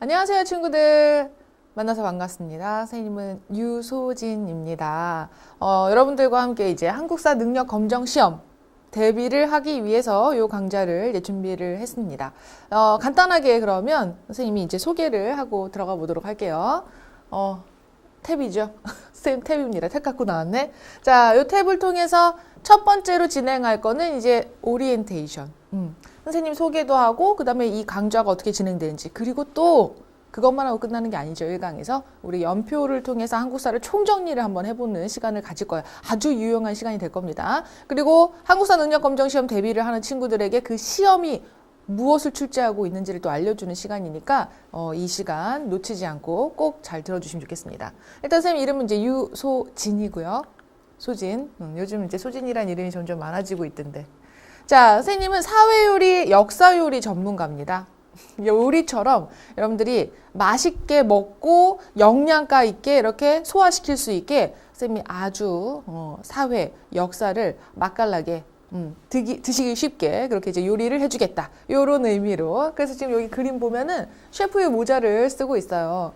안녕하세요, 친구들. 만나서 반갑습니다. 선생님은 유소진입니다. 여러분들과 함께 이제 한국사 능력 검정 시험 대비를 하기 위해서 이 강좌를 이제 준비를 했습니다. 간단하게 그러면 선생님이 이제 소개를 하고 들어가 보도록 할게요. 탭이죠. 선생님 탭입니다. 탭 갖고 나왔네. 자, 이 탭을 통해서 첫 번째로 진행할 거는 이제 오리엔테이션. 선생님 소개도 하고 그다음에 이 강좌가 어떻게 진행되는지, 그리고 또 그것만 하고 끝나는 게 아니죠. 1강에서 우리 연표를 통해서 한국사를 총정리를 한번 해보는 시간을 가질 거예요. 아주 유용한 시간이 될 겁니다. 그리고 한국사 능력 검정 시험 대비를 하는 친구들에게 그 시험이 무엇을 출제하고 있는지를 또 알려주는 시간이니까 이 시간 놓치지 않고 꼭 잘 들어주시면 좋겠습니다. 일단 선생님 이름은 이제 유소진이고요. 소진. 요즘 이제 소진이라는 이름이 점점 많아지고 있던데. 자, 선생님은 사회요리, 역사요리 전문가입니다. 요리처럼 여러분들이 맛있게 먹고 영양가 있게 이렇게 소화시킬 수 있게 선생님이 아주 사회, 역사를 맛깔나게 드시기 쉽게 그렇게 이제 요리를 해주겠다. 요런 의미로. 그래서 지금 여기 그림 보면은 셰프의 모자를 쓰고 있어요.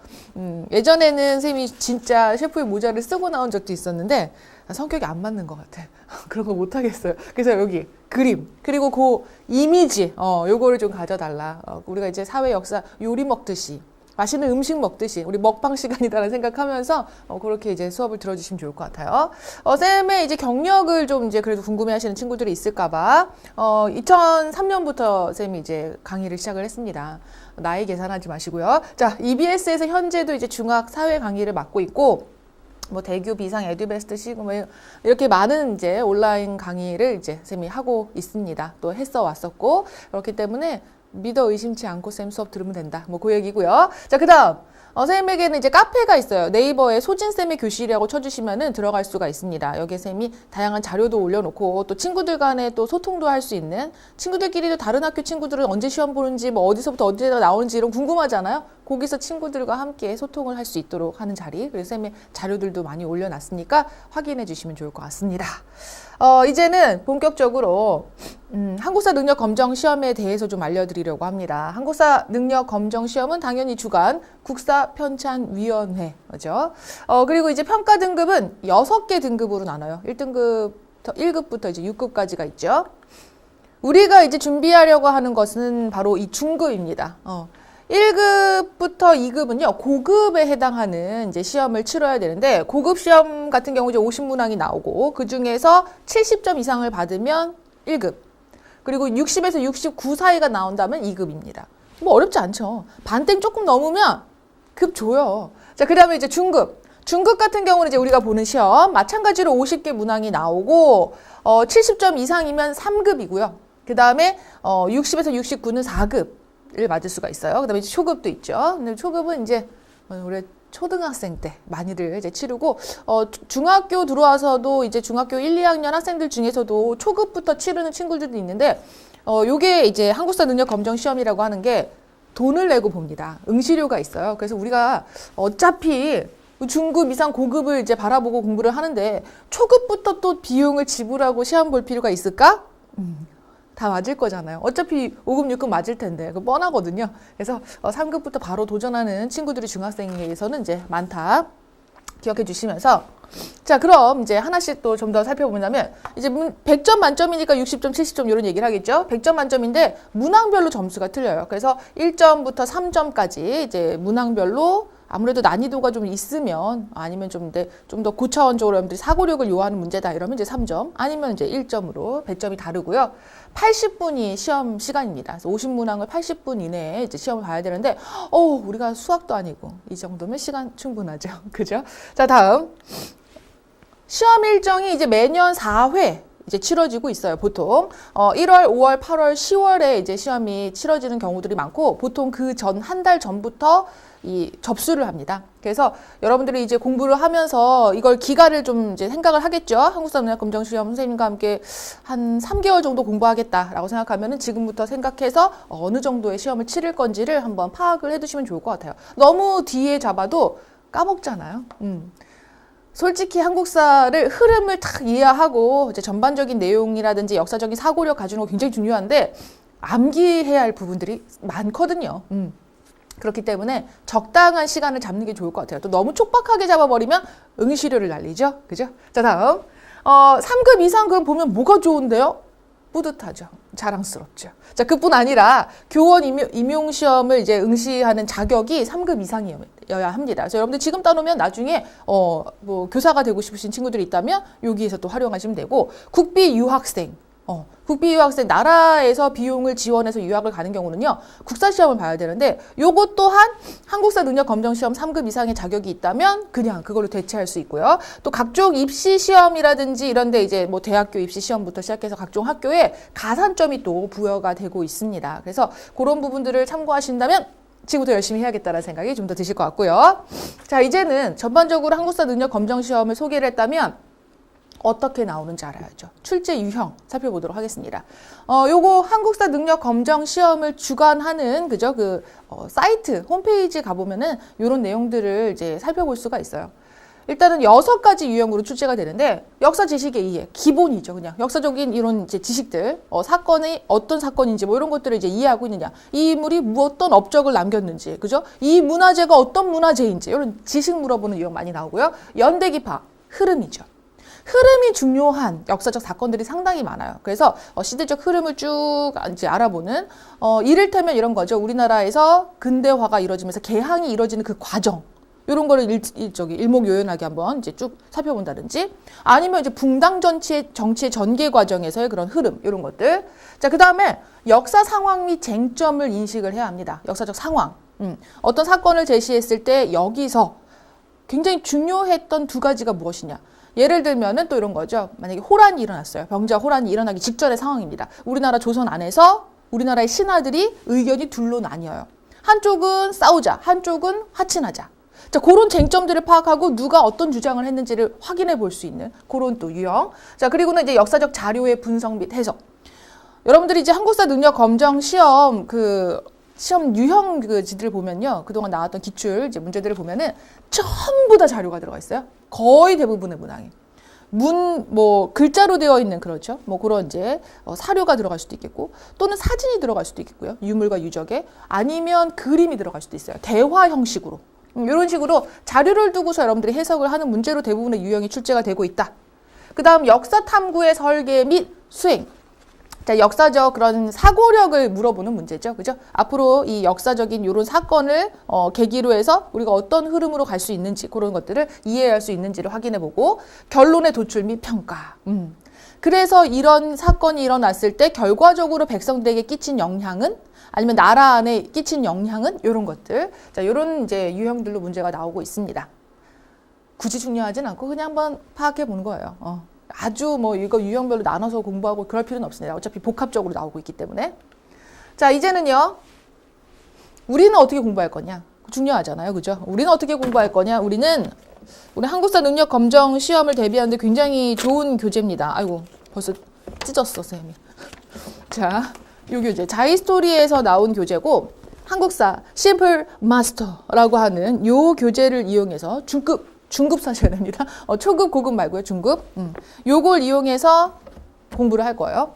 예전에는 선생님이 진짜 셰프의 모자를 쓰고 나온 적도 있었는데 성격이 안 맞는 것 같아. 그런 거 못 하겠어요. 그래서 여기 그림, 그리고 그 이미지, 요거를 좀 가져달라. 우리가 이제 사회 역사 요리 먹듯이, 맛있는 음식 먹듯이 우리 먹방 시간이다라는 생각하면서 그렇게 이제 수업을 들어주시면 좋을 것 같아요. 쌤의 이제 경력을 좀 이제 그래도 궁금해하시는 친구들이 있을까봐 2003년부터 쌤이 이제 강의를 시작을 했습니다. 나이 계산하지 마시고요. 자, EBS에서 현재도 이제 중학 사회 강의를 맡고 있고, 뭐 대규, 비상, 에듀베스트, 시그 이렇게 많은 이제 온라인 강의를 이제 쌤이 하고 있습니다. 또 했어 왔었고, 그렇기 때문에 믿어 의심치 않고 쌤 수업 들으면 된다. 뭐 그 얘기고요. 자, 그다음 쌤에게는 이제 카페가 있어요. 네이버에 소진쌤의 교실이라고 쳐주시면은 들어갈 수가 있습니다. 여기에 쌤이 다양한 자료도 올려놓고 또 친구들 간에 또 소통도 할 수 있는, 친구들끼리도 다른 학교 친구들은 언제 시험 보는지 뭐 어디서부터 언제 나오는지 이런 궁금하잖아요. 거기서 친구들과 함께 소통을 할 수 있도록 하는 자리, 그래서 쌤의 자료들도 많이 올려놨으니까 확인해 주시면 좋을 것 같습니다. 이제는 본격적으로 한국사 능력 검정 시험에 대해서 좀 알려드리려고 합니다. 한국사 능력 검정 시험은 당연히 주관 국사편찬위원회죠. 그리고 이제 평가 등급은 6개 등급으로 나눠요. 1급부터 이제 6급까지가 있죠. 우리가 이제 준비하려고 하는 것은 바로 이 중급입니다. 1급부터 2급은요, 고급에 해당하는 이제 시험을 치러야 되는데, 고급 시험 같은 경우 이제 50문항이 나오고, 그 중에서 70점 이상을 받으면 1급, 그리고 60에서 69 사이가 나온다면 2급입니다. 뭐 어렵지 않죠. 반땡 조금 넘으면 급 줘요. 자, 그 다음에 이제 중급. 중급 같은 경우는 이제 우리가 보는 시험, 마찬가지로 50개 문항이 나오고, 70점 이상이면 3급이고요. 그 다음에 60에서 69는 4급. 를 맞을 수가 있어요. 그 다음에 이제 초급도 있죠. 근데 초급은 이제 우리 초등학생 때 많이들 이제 치르고, 중학교 들어와서도 이제 중학교 1, 2학년 학생들 중에서도 초급부터 치르는 친구들도 있는데, 요게 이제 한국사 능력 검정 시험이라고 하는 게 돈을 내고 봅니다. 응시료가 있어요. 그래서 우리가 어차피 중급 이상 고급을 이제 바라보고 공부를 하는데 초급부터 또 비용을 지불하고 시험 볼 필요가 있을까? 다 맞을 거잖아요. 어차피 5급, 6급 맞을 텐데. 그거 뻔하거든요. 그래서 3급부터 바로 도전하는 친구들이 중학생에서는 이제 많다. 기억해 주시면서. 자, 그럼 이제 하나씩 또 좀 더 살펴보자면, 이제 100점 만점이니까 60점, 70점 이런 얘기를 하겠죠. 100점 만점인데 문항별로 점수가 틀려요. 그래서 1점부터 3점까지 이제 문항별로 아무래도 난이도가 좀 있으면, 아니면 좀 더 고차원적으로 여러분들이 사고력을 요하는 문제다 이러면 이제 3점, 아니면 이제 1점으로 100점이 다르고요. 80분이 시험 시간입니다. 그래서 50문항을 80분 이내에 이제 시험을 봐야 되는데, 우리가 수학도 아니고 이 정도면 시간 충분하죠. 그죠? 자, 다음. 시험 일정이 이제 매년 4회 이제 치러지고 있어요. 보통 1월, 5월, 8월, 10월에 이제 시험이 치러지는 경우들이 많고, 보통 그 전 한 달 전부터 이 접수를 합니다. 그래서 여러분들이 이제 공부를 하면서 이걸 기간을 좀 이제 생각을 하겠죠. 한국사 능력 검정 시험 선생님과 함께 한 3개월 정도 공부하겠다라고 생각하면은 지금부터 생각해서 어느 정도의 시험을 치를 건지를 한번 파악을 해두시면 좋을 것 같아요. 너무 뒤에 잡아도 까먹잖아요. 솔직히 한국사를 흐름을 딱 이해하고 이제 전반적인 내용이라든지 역사적인 사고력 가지는 거 굉장히 중요한데 암기해야 할 부분들이 많거든요. 그렇기 때문에 적당한 시간을 잡는 게 좋을 것 같아요. 또 너무 촉박하게 잡아버리면 응시료를 날리죠. 그죠? 자, 다음. 3급 이상 그럼 보면 뭐가 좋은데요? 뿌듯하죠. 자랑스럽죠. 자, 그뿐 아니라 교원 임용 시험을 이제 응시하는 자격이 3급 이상이어야 합니다. 그래서 여러분들 지금 따놓으면 나중에 뭐 교사가 되고 싶으신 친구들이 있다면 여기에서 또 활용하시면 되고, 국비 유학생. 국비 유학생, 나라에서 비용을 지원해서 유학을 가는 경우는요, 국사시험을 봐야 되는데, 요것 또한 한국사 능력 검정 시험 3급 이상의 자격이 있다면 그냥 그걸로 대체할 수 있고요. 또 각종 입시 시험이라든지 이런데 이제 뭐 대학교 입시 시험부터 시작해서 각종 학교에 가산점이 또 부여가 되고 있습니다. 그래서 그런 부분들을 참고하신다면 지금부터 열심히 해야겠다는 생각이 좀 더 드실 것 같고요. 자, 이제는 전반적으로 한국사 능력 검정 시험을 소개를 했다면 어떻게 나오는지 알아야죠. 출제 유형 살펴보도록 하겠습니다. 요거 한국사 능력 검정 시험을 주관하는 사이트 홈페이지 가보면은 요런 내용들을 이제 살펴볼 수가 있어요. 일단은 6가지 유형으로 출제가 되는데, 역사 지식의 이해, 기본이죠. 그냥 역사적인 이런 이제 지식들, 사건이 어떤 사건인지 뭐 이런 것들을 이제 이해하고 있느냐, 이 인물이 어떤 업적을 남겼는지, 그죠? 이 문화재가 어떤 문화재인지 이런 지식 물어보는 유형 많이 나오고요. 연대기파, 흐름이죠. 흐름이 중요한 역사적 사건들이 상당히 많아요. 그래서 시대적 흐름을 쭉 이제 알아보는, 이를테면 이런 거죠. 우리나라에서 근대화가 이루어지면서 개항이 이루어지는 그 과정, 이런 거를 일목요연하게 한번 이제 쭉 살펴본다든지, 아니면 이제 붕당 정치의 전개 과정에서의 그런 흐름, 이런 것들. 자, 그 다음에 역사 상황 및 쟁점을 인식을 해야 합니다. 역사적 상황. 어떤 사건을 제시했을 때 여기서 굉장히 중요했던 2가지가 무엇이냐. 예를 들면은 또 이런 거죠. 만약에 호란이 일어났어요. 병자 호란이 일어나기 직전의 상황입니다. 우리나라 조선 안에서 우리나라의 신하들이 의견이 둘로 나뉘어요. 한쪽은 싸우자, 한쪽은 화친하자. 자, 그런 쟁점들을 파악하고 누가 어떤 주장을 했는지를 확인해 볼 수 있는 그런 또 유형. 자, 그리고는 이제 역사적 자료의 분석 및 해석. 여러분들이 이제 한국사 능력 검정 시험 시험 유형지들을 보면요, 그동안 나왔던 기출 이제 문제들을 보면은 전부 다 자료가 들어가 있어요. 거의 대부분의 문항이. 글자로 되어 있는, 그렇죠. 뭐 그런 이제 사료가 들어갈 수도 있겠고, 또는 사진이 들어갈 수도 있겠고요. 유물과 유적에. 아니면 그림이 들어갈 수도 있어요. 대화 형식으로. 이런 식으로 자료를 두고서 여러분들이 해석을 하는 문제로 대부분의 유형이 출제가 되고 있다. 그 다음 역사 탐구의 설계 및 수행. 자, 역사적 그런 사고력을 물어보는 문제죠. 그죠? 앞으로 이 역사적인 이런 사건을 계기로 해서 우리가 어떤 흐름으로 갈 수 있는지, 그런 것들을 이해할 수 있는지를 확인해보고, 결론의 도출 및 평가. 그래서 이런 사건이 일어났을 때 결과적으로 백성들에게 끼친 영향은, 아니면 나라 안에 끼친 영향은, 이런 것들. 자, 이런 이제 유형들로 문제가 나오고 있습니다. 굳이 중요하진 않고 그냥 한번 파악해 보는 거예요. 아주 이거 유형별로 나눠서 공부하고 그럴 필요는 없습니다. 어차피 복합적으로 나오고 있기 때문에. 자, 이제는요, 우리는 어떻게 공부할 거냐? 중요하잖아요. 그죠? 우리는 어떻게 공부할 거냐? 우리 한국사 능력 검정 시험을 대비하는데 굉장히 좋은 교재입니다. 아이고, 벌써 찢었어, 쌤이. 자, 요 교재. 자이스토리에서 나온 교재고, 한국사 심플 마스터라고 하는 요 교재를 이용해서 중급 사셔야 됩니다. 초급, 고급 말고요. 중급. 요걸 이용해서 공부를 할 거예요.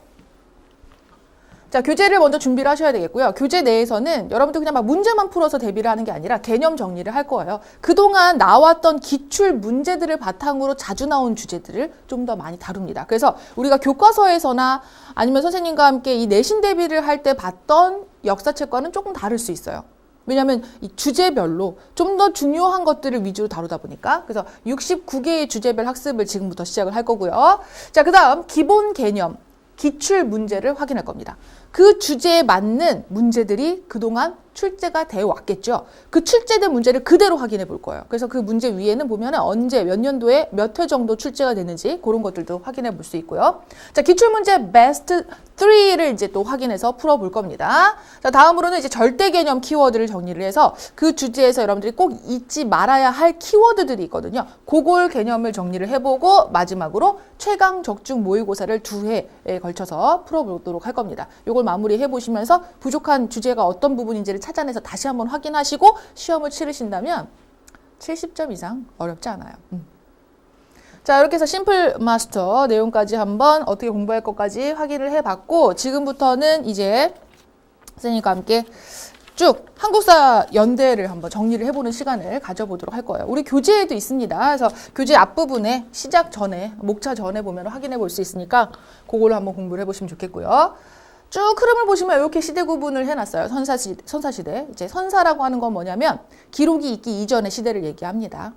자, 교재를 먼저 준비를 하셔야 되겠고요. 교재 내에서는 여러분들 그냥 막 문제만 풀어서 대비를 하는 게 아니라 개념 정리를 할 거예요. 그동안 나왔던 기출 문제들을 바탕으로 자주 나온 주제들을 좀 더 많이 다룹니다. 그래서 우리가 교과서에서나 아니면 선생님과 함께 이 내신 대비를 할 때 봤던 역사책과는 조금 다를 수 있어요. 왜냐하면 이 주제별로 좀 더 중요한 것들을 위주로 다루다 보니까. 그래서 69개의 주제별 학습을 지금부터 시작을 할 거고요. 자, 그 다음 기본 개념, 기출 문제를 확인할 겁니다. 그 주제에 맞는 문제들이 그동안 출제가 되어 왔겠죠. 그 출제된 문제를 그대로 확인해 볼 거예요. 그래서 그 문제 위에는 보면 언제, 몇 년도에 몇 회 정도 출제가 됐는지 그런 것들도 확인해 볼 수 있고요. 자, 기출문제 베스트 3를 이제 또 확인해서 풀어볼 겁니다. 자, 다음으로는 이제 절대 개념 키워드를 정리를 해서 그 주제에서 여러분들이 꼭 잊지 말아야 할 키워드들이 있거든요. 그걸 개념을 정리를 해보고 마지막으로 최강 적중 모의고사를 2회에 걸쳐서 풀어보도록 할 겁니다. 요걸 마무리해 보시면서 부족한 주제가 어떤 부분인지를 찾아내서 다시 한번 확인하시고 시험을 치르신다면 70점 이상 어렵지 않아요. 자, 이렇게 해서 심플 마스터 내용까지 한번 어떻게 공부할 것까지 확인을 해봤고, 지금부터는 이제 선생님과 함께 쭉 한국사 연대를 한번 정리를 해보는 시간을 가져보도록 할 거예요. 우리 교재에도 있습니다. 그래서 교재 앞부분에 시작 전에, 목차 전에 보면 확인해 볼 수 있으니까 그걸로 한번 공부를 해보시면 좋겠고요. 쭉 흐름을 보시면 이렇게 시대 구분을 해놨어요. 선사시대. 이제 선사라고 하는 건 뭐냐면 기록이 있기 이전의 시대를 얘기합니다.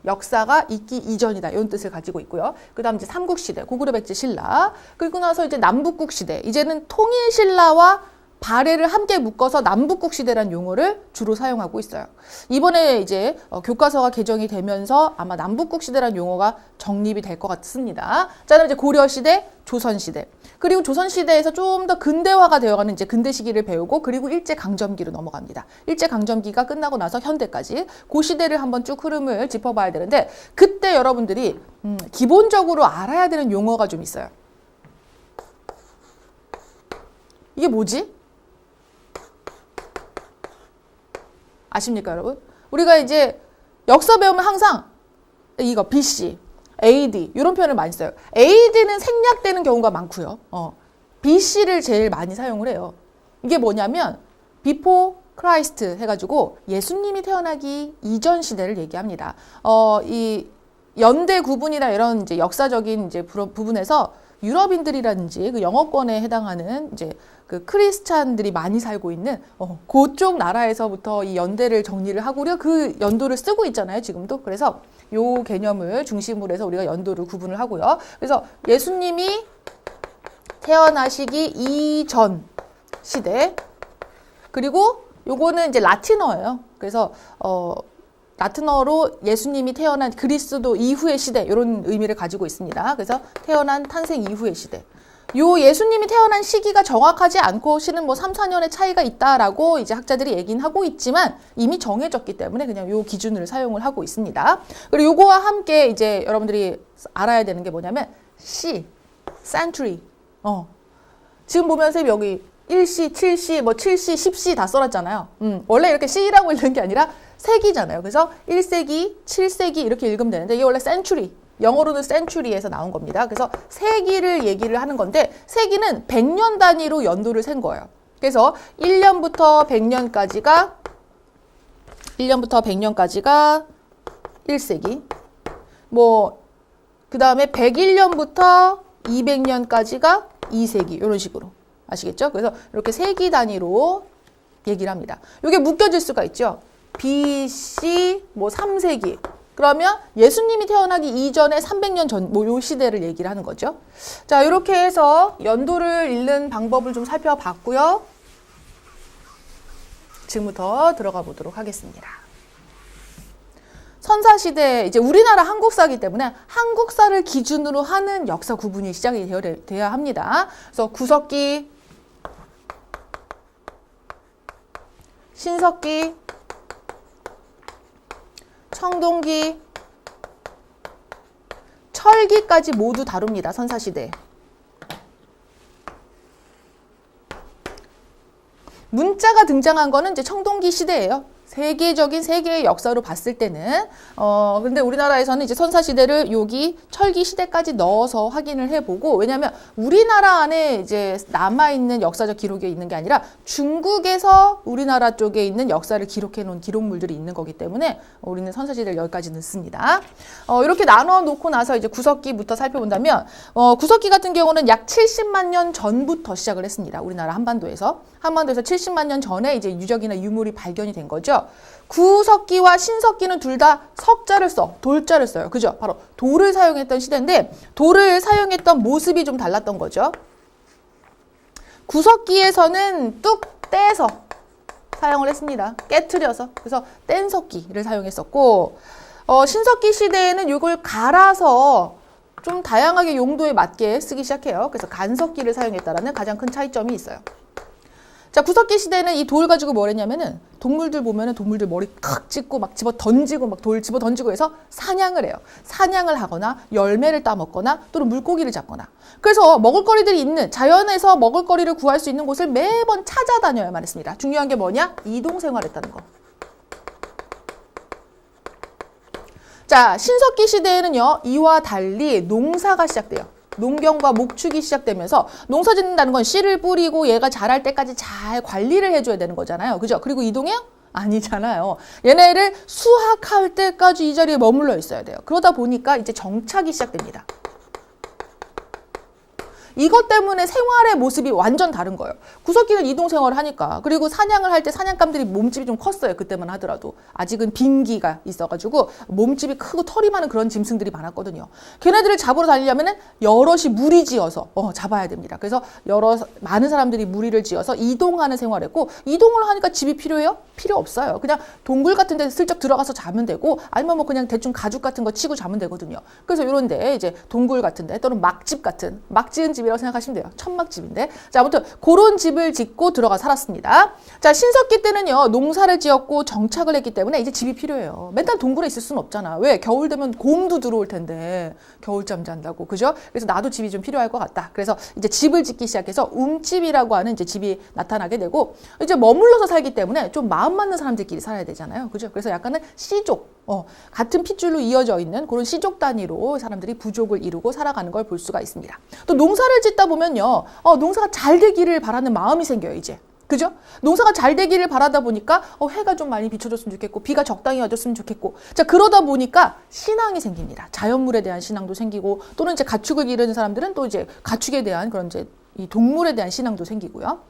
역사가 있기 이전이다. 이런 뜻을 가지고 있고요. 그 다음 이제 삼국시대, 고구려 백제 신라. 그리고 나서 이제 남북국 시대. 이제는 통일 신라와 발해를 함께 묶어서 남북국 시대라는 용어를 주로 사용하고 있어요. 이번에 이제 교과서가 개정이 되면서 아마 남북국 시대라는 용어가 정립이 될 것 같습니다. 자, 그럼 이제 고려 시대, 조선 시대. 그리고 조선 시대에서 좀 더 근대화가 되어가는 이제 근대 시기를 배우고 그리고 일제 강점기로 넘어갑니다. 일제 강점기가 끝나고 나서 현대까지 그 시대를 한번 쭉 흐름을 짚어봐야 되는데 그때 여러분들이 기본적으로 알아야 되는 용어가 좀 있어요. 이게 뭐지? 아십니까, 여러분? 우리가 이제 역사 배우면 항상 이거 BC, AD 이런 표현을 많이 써요. AD는 생략되는 경우가 많고요. BC를 제일 많이 사용을 해요. 이게 뭐냐면 Before Christ 해가지고 예수님이 태어나기 이전 시대를 얘기합니다. 이 연대 구분이나 이런 이제 역사적인 이제 부분에서 유럽인들이라든지 그 영어권에 해당하는 이제 그 크리스찬들이 많이 살고 있는 그쪽 나라에서부터 이 연대를 정리를 하고려 그 연도를 쓰고 있잖아요, 지금도. 그래서 요 개념을 중심으로 해서 우리가 연도를 구분을 하고요. 그래서 예수님이 태어나시기 이전 시대. 그리고 요거는 이제 라틴어예요. 그래서 라틴어로 예수님이 태어난 그리스도 이후의 시대 이런 의미를 가지고 있습니다. 그래서 태어난 탄생 이후의 시대. 요 예수님이 태어난 시기가 정확하지 않고 실은 뭐 3, 4년의 차이가 있다라고 이제 학자들이 얘기는 하고 있지만 이미 정해졌기 때문에 그냥 요 기준을 사용을 하고 있습니다. 그리고 요거와 함께 이제 여러분들이 알아야 되는 게 뭐냐면 century. 지금 보면 쌤 여기 1시, 7시, 뭐 7시, 10시 다 써놨잖아요. 원래 이렇게 C라고 읽는 게 아니라 세기잖아요. 그래서 1세기, 7세기 이렇게 읽으면 되는데 이게 원래 century. 영어로는 century에서 나온 겁니다. 그래서 세기를 얘기를 하는 건데 세기는 100년 단위로 연도를 센 거예요. 그래서 1년부터 100년까지가 1세기. 뭐 그 다음에 101년부터 200년까지가 2세기. 이런 식으로. 아시겠죠? 그래서 이렇게 세기 단위로 얘기를 합니다. 이게 묶여질 수가 있죠. BC 뭐 3세기. 그러면 예수님이 태어나기 이전에 300년 전, 뭐 요 시대를 얘기를 하는 거죠. 자, 이렇게 해서 연도를 읽는 방법을 좀 살펴봤고요. 지금부터 들어가 보도록 하겠습니다. 선사시대, 이제 우리나라 한국사이기 때문에 한국사를 기준으로 하는 역사 구분이 시작이 되어야 합니다. 그래서 구석기, 신석기, 청동기, 철기까지 모두 다룹니다. 선사시대. 문자가 등장한 거는 이제 청동기 시대예요. 세계적인 세계의 역사로 봤을 때는 근데 우리나라에서는 이제 선사시대를 여기 철기 시대까지 넣어서 확인을 해보고 왜냐하면 우리나라 안에 이제 남아있는 역사적 기록이 있는 게 아니라 중국에서 우리나라 쪽에 있는 역사를 기록해 놓은 기록물들이 있는 거기 때문에 우리는 선사시대를 여기까지 넣습니다. 이렇게 나눠 놓고 나서 이제 구석기부터 살펴본다면 구석기 같은 경우는 약 70만 년 전부터 시작을 했습니다. 우리나라 한반도에서 70만 년 전에 이제 유적이나 유물이 발견이 된 거죠. 구석기와 신석기는 둘 다 석자를 돌자를 써요. 그죠? 바로 돌을 사용했던 시대인데 돌을 사용했던 모습이 좀 달랐던 거죠. 구석기에서는 뚝 떼서 사용을 했습니다. 깨트려서. 그래서 뗀석기를 사용했었고 신석기 시대에는 이걸 갈아서 좀 다양하게 용도에 맞게 쓰기 시작해요. 그래서 간석기를 사용했다라는 가장 큰 차이점이 있어요. 자, 구석기 시대는 이 돌 가지고 뭘 했냐면은 동물들 보면은 동물들 머리 칵 찍고 막 집어 던지고 막 돌 집어 던지고 해서 사냥을 해요. 사냥을 하거나 열매를 따먹거나 또는 물고기를 잡거나. 그래서 먹을거리들이 있는 자연에서 먹을거리를 구할 수 있는 곳을 매번 찾아다녀야만 했습니다. 중요한 게 뭐냐? 이동생활했다는 거. 자, 신석기 시대에는요. 이와 달리 농사가 시작돼요. 농경과 목축이 시작되면서 농사 짓는다는 건 씨를 뿌리고 얘가 자랄 때까지 잘 관리를 해줘야 되는 거잖아요. 그죠? 그리고 이동해요? 아니잖아요. 얘네를 수확할 때까지 이 자리에 머물러 있어야 돼요. 그러다 보니까 이제 정착이 시작됩니다. 이것 때문에 생활의 모습이 완전 다른 거예요. 구석기는 이동 생활을 하니까. 그리고 사냥을 할 때 사냥감들이 몸집이 좀 컸어요. 그때만 하더라도. 아직은 빈기가 있어가지고 몸집이 크고 털이 많은 그런 짐승들이 많았거든요. 걔네들을 잡으러 다니려면 여럿이 무리 지어서 잡아야 됩니다. 그래서 많은 사람들이 무리를 지어서 이동하는 생활을 했고, 이동을 하니까 집이 필요해요? 필요 없어요. 그냥 동굴 같은 데 슬쩍 들어가서 자면 되고, 아니면 뭐 그냥 대충 가죽 같은 거 치고 자면 되거든요. 그래서 이런 데 이제 동굴 같은 데 또는 막집 같은, 막 지은 집이라고 생각하시면 돼요. 천막집인데. 자, 아무튼 그런 집을 짓고 들어가 살았습니다. 자, 신석기 때는요, 농사를 지었고 정착을 했기 때문에 이제 집이 필요해요. 맨날 동굴에 있을 수는 없잖아. 왜? 겨울 되면 곰도 들어올 텐데 겨울잠 잔다고. 그죠? 그래서 나도 집이 좀 필요할 것 같다. 그래서 이제 집을 짓기 시작해서 움집이라고 하는 이제 집이 나타나게 되고, 이제 머물러서 살기 때문에 좀 마음 맞는 사람들끼리 살아야 되잖아요. 그죠? 그래서 약간은 씨족, 같은 핏줄로 이어져 있는 그런 씨족 단위로 사람들이 부족을 이루고 살아가는 걸 볼 수가 있습니다. 또 농사를 짓다 보면요, 농사가 잘 되기를 바라는 마음이 생겨요, 이제. 그죠? 농사가 잘 되기를 바라다 보니까 해가 좀 많이 비춰줬으면 좋겠고, 비가 적당히 와줬으면 좋겠고, 자, 그러다 보니까 신앙이 생깁니다. 자연물에 대한 신앙도 생기고, 또는 이제 가축을 기르는 사람들은 또 이제 가축에 대한 그런 이제 이 동물에 대한 신앙도 생기고요.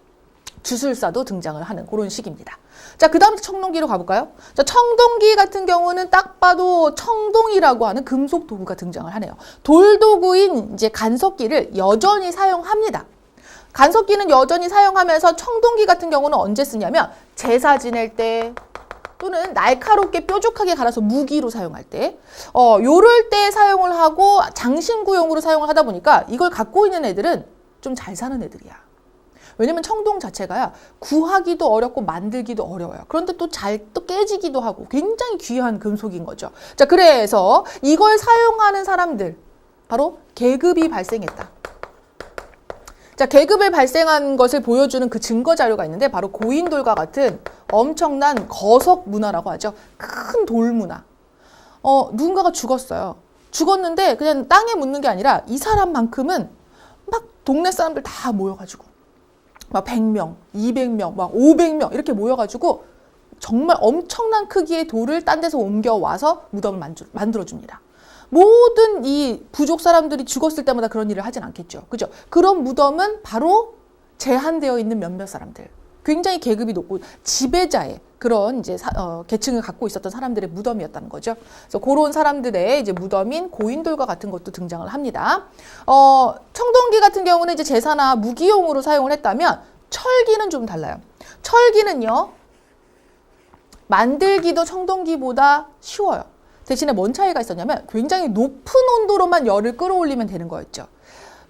주술사도 등장을 하는 그런 시기입니다. 자, 그 다음 청동기로 가볼까요? 자, 청동기 같은 경우는 딱 봐도 청동이라고 하는 금속 도구가 등장을 하네요. 돌도구인 이제 간석기를 여전히 사용합니다. 간석기는 여전히 사용하면서 청동기 같은 경우는 언제 쓰냐면 제사 지낼 때, 또는 날카롭게 뾰족하게 갈아서 무기로 사용할 때, 요럴 때 사용을 하고 장신구용으로 사용을 하다 보니까 이걸 갖고 있는 애들은 좀 잘 사는 애들이야. 왜냐면 청동 자체가 구하기도 어렵고 만들기도 어려워요. 그런데 또 또 깨지기도 하고 굉장히 귀한 금속인 거죠. 자, 그래서 이걸 사용하는 사람들, 바로 계급이 발생했다. 자, 계급을 발생한 것을 보여주는 그 증거 자료가 있는데, 바로 고인돌과 같은 엄청난 거석 문화라고 하죠. 큰 돌 문화. 누군가가 죽었어요. 죽었는데 그냥 땅에 묻는 게 아니라 이 사람만큼은 막 동네 사람들 다 모여가지고 막 100명, 200명, 막 500명 이렇게 모여가지고 정말 엄청난 크기의 돌을 딴 데서 옮겨와서 무덤을 만들어줍니다. 모든 이 부족 사람들이 죽었을 때마다 그런 일을 하진 않겠죠. 그죠? 그런 무덤은 바로 제한되어 있는 몇몇 사람들. 굉장히 계급이 높고 지배자의 그런 이제 계층을 갖고 있었던 사람들의 무덤이었다는 거죠. 그래서 그런 사람들의 이제 무덤인 고인돌과 같은 것도 등장을 합니다. 청동기 같은 경우는 이제 제사나 무기용으로 사용을 했다면, 철기는 좀 달라요. 철기는요, 만들기도 청동기보다 쉬워요. 대신에 뭔 차이가 있었냐면 굉장히 높은 온도로만 열을 끌어올리면 되는 거였죠.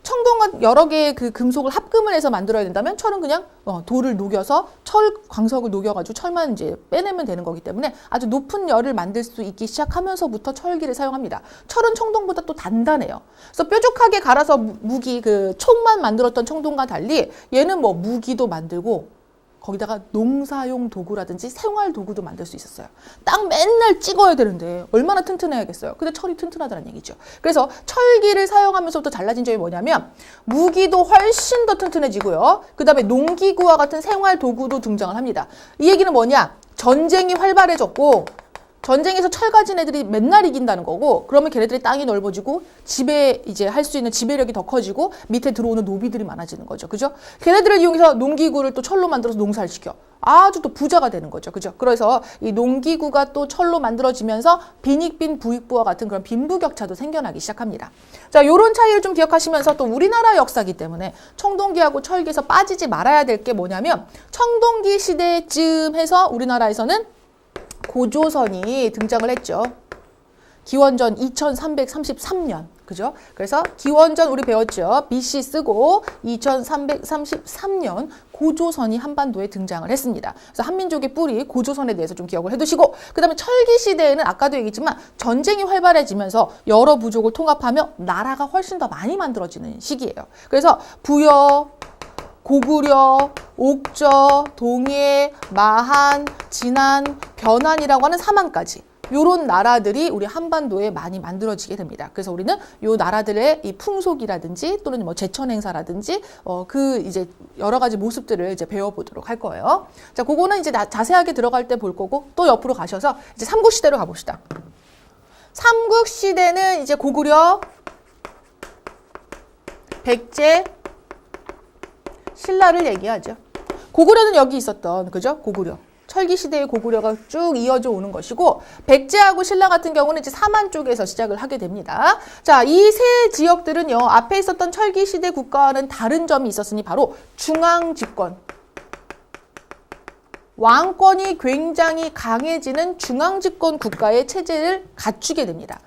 청동과 여러 개의 그 금속을 합금을 해서 만들어야 된다면, 철은 그냥 돌을 녹여서 철 광석을 녹여가지고 철만 이제 빼내면 되는 거기 때문에 아주 높은 열을 만들 수 있기 시작하면서부터 철기를 사용합니다. 철은 청동보다 또 단단해요. 그래서 뾰족하게 갈아서 무기, 그 총만 만들었던 청동과 달리 얘는 뭐 무기도 만들고 거기다가 농사용 도구라든지 생활 도구도 만들 수 있었어요. 땅 맨날 찍어야 되는데 얼마나 튼튼해야겠어요. 근데 철이 튼튼하다는 얘기죠. 그래서 철기를 사용하면서부터 달라진 점이 뭐냐면 무기도 훨씬 더 튼튼해지고요. 그 다음에 농기구와 같은 생활 도구도 등장을 합니다. 이 얘기는 뭐냐? 전쟁이 활발해졌고 전쟁에서 철 가진 애들이 맨날 이긴다는 거고, 그러면 걔네들이 땅이 넓어지고 지배 이제 할 수 있는 지배력이 더 커지고 밑에 들어오는 노비들이 많아지는 거죠. 그죠? 걔네들을 이용해서 농기구를 또 철로 만들어서 농사를 시켜. 아주 또 부자가 되는 거죠. 그죠? 그래서 이 농기구가 또 철로 만들어지면서 빈익빈 부익부와 같은 그런 빈부격차도 생겨나기 시작합니다. 자, 요런 차이를 좀 기억하시면서, 또 우리나라 역사이기 때문에 청동기하고 철기에서 빠지지 말아야 될 게 뭐냐면, 청동기 시대쯤 해서 우리나라에서는 고조선이 등장을 했죠. 기원전 2333년. 그죠? 그래서 기원전 우리 배웠죠. BC 쓰고 2333년 고조선이 한반도에 등장을 했습니다. 그래서 한민족의 뿌리 고조선에 대해서 좀 기억을 해두시고, 그 다음에 철기 시대에는 아까도 얘기했지만 전쟁이 활발해지면서 여러 부족을 통합하며 나라가 훨씬 더 많이 만들어지는 시기예요. 그래서 부여, 고구려, 옥저, 동해, 마한, 진안, 변환이라고 하는 4만까지 요런 나라들이 우리 한반도에 많이 만들어지게 됩니다. 그래서 우리는 요 나라들의 이 풍속이라든지 또는 뭐 제천 행사라든지 그 이제 여러 가지 모습들을 이제 배워보도록 할 거예요. 자, 그거는 이제 자세하게 들어갈 때 볼 거고 또 옆으로 가셔서 이제 삼국시대로 가봅시다. 삼국시대는 이제 고구려, 백제, 신라를 얘기하죠. 고구려는 여기 있었던, 그죠? 고구려. 철기시대의 고구려가 쭉 이어져 오는 것이고, 백제하고 신라 같은 경우는 이제 사만 쪽에서 시작을 하게 됩니다. 자, 이 세 지역들은요, 앞에 있었던 철기시대 국가와는 다른 점이 있었으니 바로 중앙집권. 왕권이 굉장히 강해지는 중앙집권 국가의 체제를 갖추게 됩니다.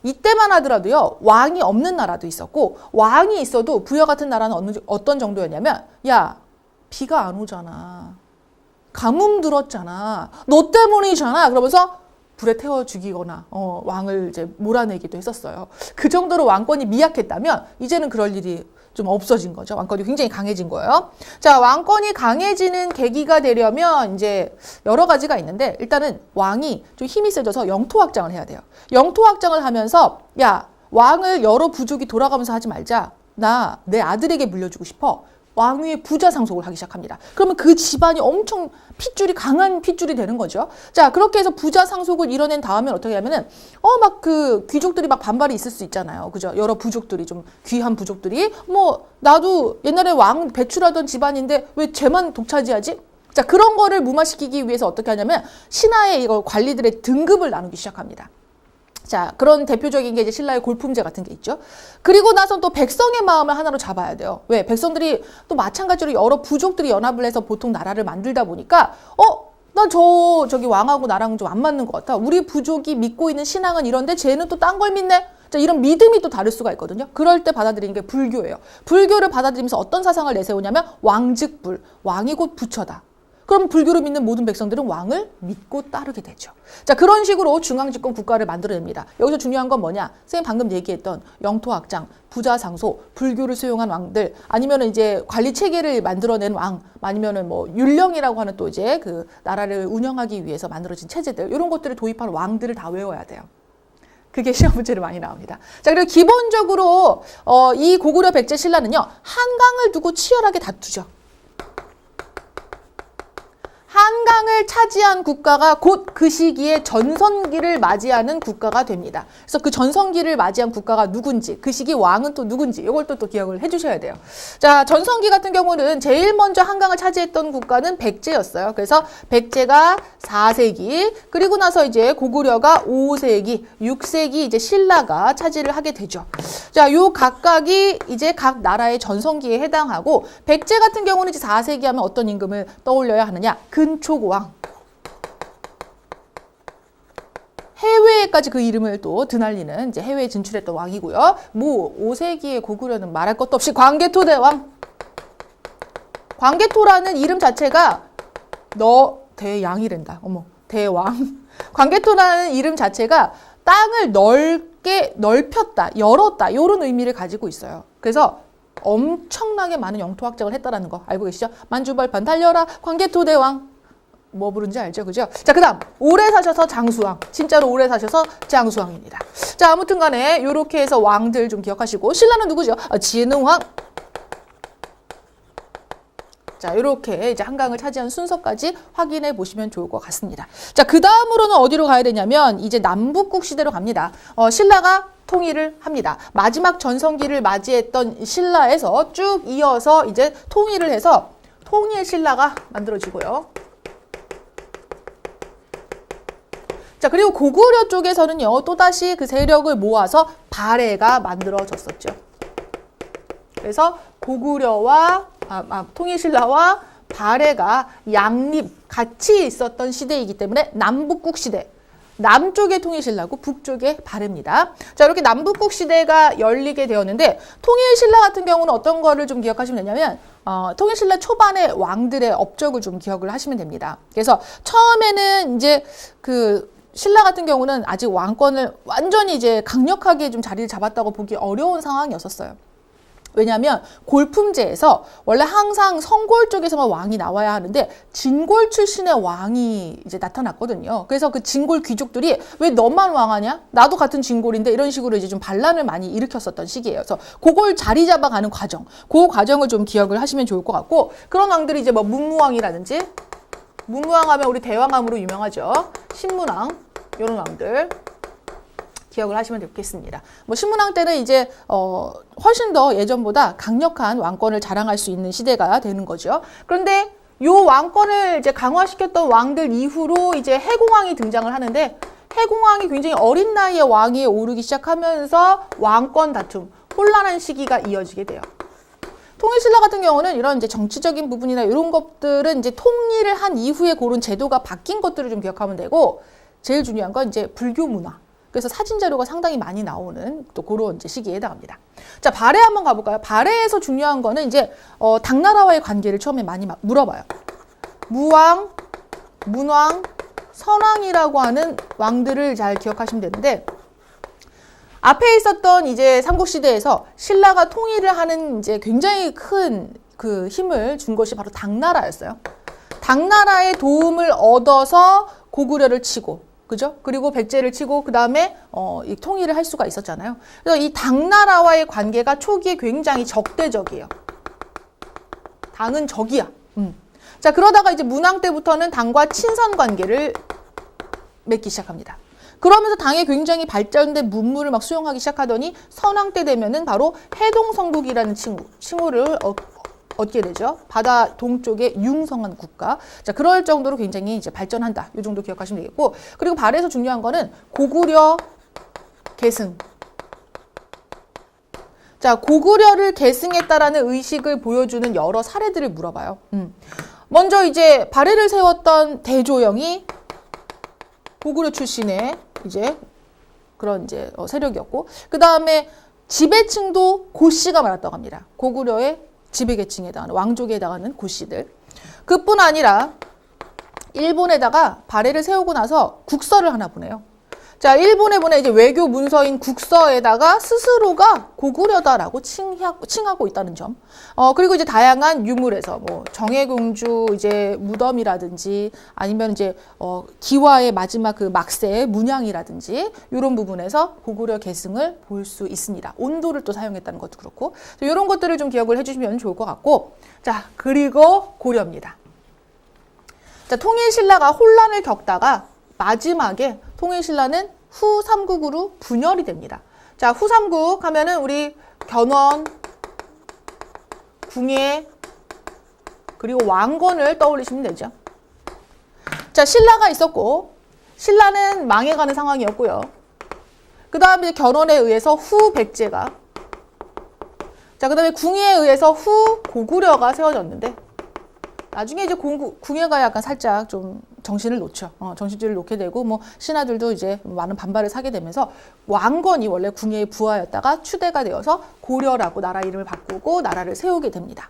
이때만 하더라도요, 왕이 없는 나라도 있었고, 왕이 있어도 부여 같은 나라는 어떤 정도였냐면, 야, 비가 안 오잖아. 가뭄 들었잖아. 너 때문이잖아. 그러면서 불에 태워 죽이거나 왕을 이제 몰아내기도 했었어요. 그 정도로 왕권이 미약했다면 이제는 그럴 일이 좀 없어진 거죠. 왕권이 굉장히 강해진 거예요. 자, 왕권이 강해지는 계기가 되려면 이제 여러 가지가 있는데 일단은 왕이 좀 힘이 세져서 영토 확장을 해야 돼요. 영토 확장을 하면서 야, 왕을 여러 부족이 돌아가면서 하지 말자. 나 내 아들에게 물려주고 싶어. 왕위의 부자 상속을 하기 시작합니다. 그러면 그 집안이 엄청 핏줄이 강한 핏줄이 되는 거죠. 자, 그렇게 해서 부자 상속을 이뤄낸 다음에 어떻게 하면은 막 그 귀족들이 막 반발이 있을 수 있잖아요. 그죠? 여러 부족들이 좀 귀한 부족들이 뭐 나도 옛날에 왕 배출하던 집안인데 왜 쟤만 독차지하지? 자, 그런 거를 무마시키기 위해서 어떻게 하냐면 신하의 이거 관리들의 등급을 나누기 시작합니다. 자, 그런 대표적인 게 이제 신라의 골품제 같은 게 있죠. 그리고 나서 또 백성의 마음을 하나로 잡아야 돼요. 왜? 백성들이 또 마찬가지로 여러 부족들이 연합을 해서 보통 나라를 만들다 보니까 나 저기 왕하고 나랑 좀 안 맞는 것 같아. 우리 부족이 믿고 있는 신앙은 이런데 쟤는 또 딴 걸 믿네. 자, 이런 믿음이 또 다를 수가 있거든요. 그럴 때 받아들이는 게 불교예요. 불교를 받아들이면서 어떤 사상을 내세우냐면 왕즉불, 왕이 곧 부처다. 그럼 불교를 믿는 모든 백성들은 왕을 믿고 따르게 되죠. 자, 그런 식으로 중앙집권 국가를 만들어냅니다. 여기서 중요한 건 뭐냐? 선생님 방금 얘기했던 영토 확장, 부자 상소, 불교를 수용한 왕들, 아니면은 이제 관리 체계를 만들어낸 왕, 아니면은 뭐 율령이라고 하는 또 이제 그 나라를 운영하기 위해서 만들어진 체제들, 이런 것들을 도입한 왕들을 다 외워야 돼요. 그게 시험 문제로 많이 나옵니다. 자, 그리고 기본적으로 이 고구려 백제 신라는요, 한강을 두고 치열하게 다투죠. 한강을 차지한 국가가 곧 그 시기에 전성기를 맞이하는 국가가 됩니다. 그래서 그 전성기를 맞이한 국가가 누군지, 그 시기 왕은 또 누군지 이걸 또 기억을 해주셔야 돼요. 자, 전성기 같은 경우는 제일 먼저 한강을 차지했던 국가는 백제였어요. 그래서 백제가 4세기, 그리고 나서 이제 고구려가 5세기, 6세기 이제 신라가 차지를 하게 되죠. 자, 요 각각이 이제 각 나라의 전성기에 해당하고, 백제 같은 경우는 이제 4세기 하면 어떤 임금을 떠올려야 하느냐? 근초고왕. 해외에까지 그 이름을 또 드날리는 이제 해외에 진출했던 왕이고요. 뭐 5세기의 고구려는 말할 것도 없이 광개토 대왕. 광개토라는 이름 자체가 대양이란다. 어머, 대왕. 광개토라는 이름 자체가 땅을 넓게 넓혔다, 열었다, 이런 의미를 가지고 있어요. 그래서 엄청나게 많은 영토 확장을 했다라는 거 알고 계시죠? 만주벌판 달려라 광개토 대왕. 뭐 부른지 알죠? 그죠? 자, 그 다음 오래 사셔서 장수왕. 진짜로 오래 사셔서 장수왕입니다. 자, 아무튼 간에 요렇게 해서 왕들 좀 기억하시고, 신라는 누구죠? 진흥왕. 자, 요렇게 이제 한강을 차지한 순서까지 확인해 보시면 좋을 것 같습니다. 자, 그 다음으로는 어디로 가야 되냐면 이제 남북국 시대로 갑니다. 신라가 통일을 합니다. 마지막 전성기를 맞이했던 신라에서 쭉 이어서 이제 통일을 해서 통일 신라가 만들어지고요. 자, 그리고 고구려 쪽에서는요, 또다시 그 세력을 모아서 발해가 만들어졌었죠. 그래서 고구려와 통일신라와 발해가 양립 같이 있었던 시대이기 때문에 남북국 시대. 남쪽의 통일신라고 북쪽의 발해입니다. 자, 이렇게 남북국 시대가 열리게 되었는데, 통일신라 같은 경우는 어떤 거를 좀 기억하시면 되냐면, 통일신라 초반에 왕들의 업적을 좀 기억을 하시면 됩니다. 그래서 처음에는 이제 신라 같은 경우는 아직 왕권을 완전히 이제 강력하게 좀 자리를 잡았다고 보기 어려운 상황이었었어요. 왜냐하면 골품제에서 원래 항상 성골 쪽에서만 왕이 나와야 하는데 진골 출신의 왕이 이제 나타났거든요. 그래서 그 진골 귀족들이 왜 너만 왕하냐? 나도 같은 진골인데 이런 식으로 이제 좀 반란을 많이 일으켰었던 시기예요. 그래서 그걸 자리 잡아가는 과정, 그 과정을 좀 기억을 하시면 좋을 것 같고 그런 왕들이 이제 뭐 문무왕이라든지 문무왕 하면 우리 대왕암으로 유명하죠. 신문왕 이런 왕들. 기억을 하시면 좋겠습니다. 뭐 신문왕 때는 이제 훨씬 더 예전보다 강력한 왕권을 자랑할 수 있는 시대가 되는 거죠. 그런데 요 왕권을 이제 강화시켰던 왕들 이후로 이제 해공왕이 등장을 하는데 해공왕이 굉장히 어린 나이에 왕위에 오르기 시작하면서 왕권 다툼, 혼란한 시기가 이어지게 돼요. 통일신라 같은 경우는 이런 이제 정치적인 부분이나 이런 것들은 이제 통일을 한 이후에 그런 제도가 바뀐 것들을 좀 기억하면 되고 제일 중요한 건 이제 불교 문화. 그래서 사진 자료가 상당히 많이 나오는 또 그런 이제 시기에 해당합니다. 자, 발해 한번 가볼까요? 발해에서 중요한 거는 이제 당나라와의 관계를 처음에 많이 물어봐요. 무왕, 문왕, 선왕이라고 하는 왕들을 잘 기억하시면 되는데 앞에 있었던 이제 삼국시대에서 신라가 통일을 하는 이제 굉장히 큰 그 힘을 준 것이 바로 당나라였어요. 당나라의 도움을 얻어서 고구려를 치고 그죠? 그리고 백제를 치고 그 다음에 이 통일을 할 수가 있었잖아요. 그래서 이 당나라와의 관계가 초기에 굉장히 적대적이에요. 당은 적이야. 자, 그러다가 이제 문왕 때부터는 당과 친선 관계를 맺기 시작합니다. 그러면서 당에 굉장히 발전된 문물을 막 수용하기 시작하더니 선왕 때 되면은 바로 해동성국이라는 칭호를 얻게 되죠. 바다 동쪽의 융성한 국가. 자, 그럴 정도로 굉장히 이제 발전한다. 이 정도 기억하시면 되겠고. 그리고 발해에서 중요한 거는 고구려 계승. 자, 고구려를 계승했다라는 의식을 보여주는 여러 사례들을 물어봐요. 먼저 이제 발해를 세웠던 대조영이 고구려 출신의 이제 그런 이제 세력이었고, 그 다음에 지배층도 고씨가 많았다고 합니다. 고구려의 지배계층에 해당하는 왕족에 해당하는 고씨들. 그뿐 아니라 일본에다가 발해를 세우고 나서 국서를 하나 보내요. 자, 일본에 보내 이제 외교 문서인 국서에다가 스스로가 고구려다라고 칭하고 있다는 점. 그리고 이제 다양한 유물에서 뭐 정혜공주 이제 무덤이라든지 아니면 이제 기와의 마지막 그 막세 문양이라든지 이런 부분에서 고구려 계승을 볼 수 있습니다. 온도를 또 사용했다는 것도 그렇고 이런 것들을 좀 기억을 해주시면 좋을 것 같고 자, 그리고 고려입니다. 자, 통일신라가 혼란을 겪다가 마지막에 통일신라는 후삼국으로 분열이 됩니다. 자, 후삼국 하면은 우리 견원, 궁예, 그리고 왕건을 떠올리시면 되죠. 자, 신라가 있었고, 신라는 망해가는 상황이었고요. 그 다음에 견원에 의해서 후 백제가, 자, 그 다음에 궁예에 의해서 후 고구려가 세워졌는데, 나중에 이제 궁예가 약간 살짝 좀 정신을 놓죠. 정신줄을 놓게 되고, 뭐, 신하들도 이제 많은 반발을 사게 되면서, 왕건이 원래 궁예의 부하였다가 추대가 되어서 고려라고 나라 이름을 바꾸고 나라를 세우게 됩니다.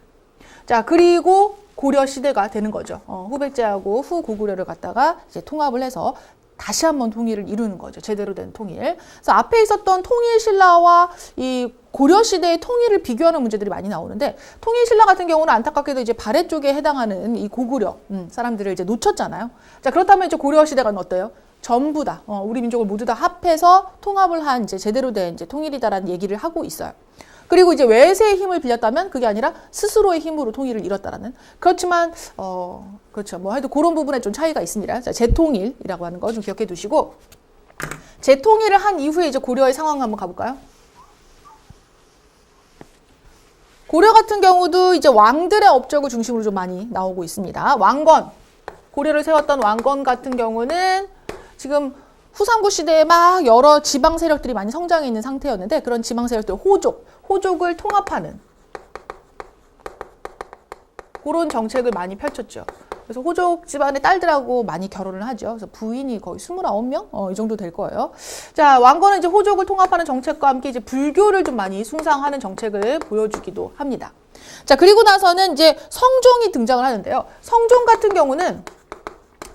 자, 그리고 고려 시대가 되는 거죠. 후백제하고 후 고구려를 갖다가 이제 통합을 해서 다시 한번 통일을 이루는 거죠. 제대로 된 통일. 그래서 앞에 있었던 통일신라와 이 고려시대의 통일을 비교하는 문제들이 많이 나오는데 통일신라 같은 경우는 안타깝게도 이제 발해 쪽에 해당하는 이 고구려 사람들을 이제 놓쳤잖아요. 자, 그렇다면 이제 고려시대가 어때요? 전부 다 우리 민족을 모두 다 합해서 통합을 한 이제 제대로 된 이제 통일이다라는 얘기를 하고 있어요. 그리고 이제 외세의 힘을 빌렸다면 그게 아니라 스스로의 힘으로 통일을 이뤘다라는. 그렇지만 그렇죠. 뭐 하여튼 그런 부분에 좀 차이가 있습니다. 자, 재통일이라고 하는 거 좀 기억해 두시고 재통일을 한 이후에 이제 고려의 상황 한번 가볼까요? 고려 같은 경우도 이제 왕들의 업적을 중심으로 좀 많이 나오고 있습니다. 왕건, 고려를 세웠던 왕건 같은 경우는 지금 후삼국 시대에 막 여러 지방 세력들이 많이 성장해 있는 상태였는데 그런 지방 세력들 호족을 통합하는 그런 정책을 많이 펼쳤죠. 그래서 호족 집안의 딸들하고 많이 결혼을 하죠. 그래서 부인이 거의 29명? 이 정도 될 거예요. 자, 왕건은 이제 호족을 통합하는 정책과 함께 이제 불교를 좀 많이 숭상하는 정책을 보여주기도 합니다. 자, 그리고 나서는 이제 성종이 등장을 하는데요. 성종 같은 경우는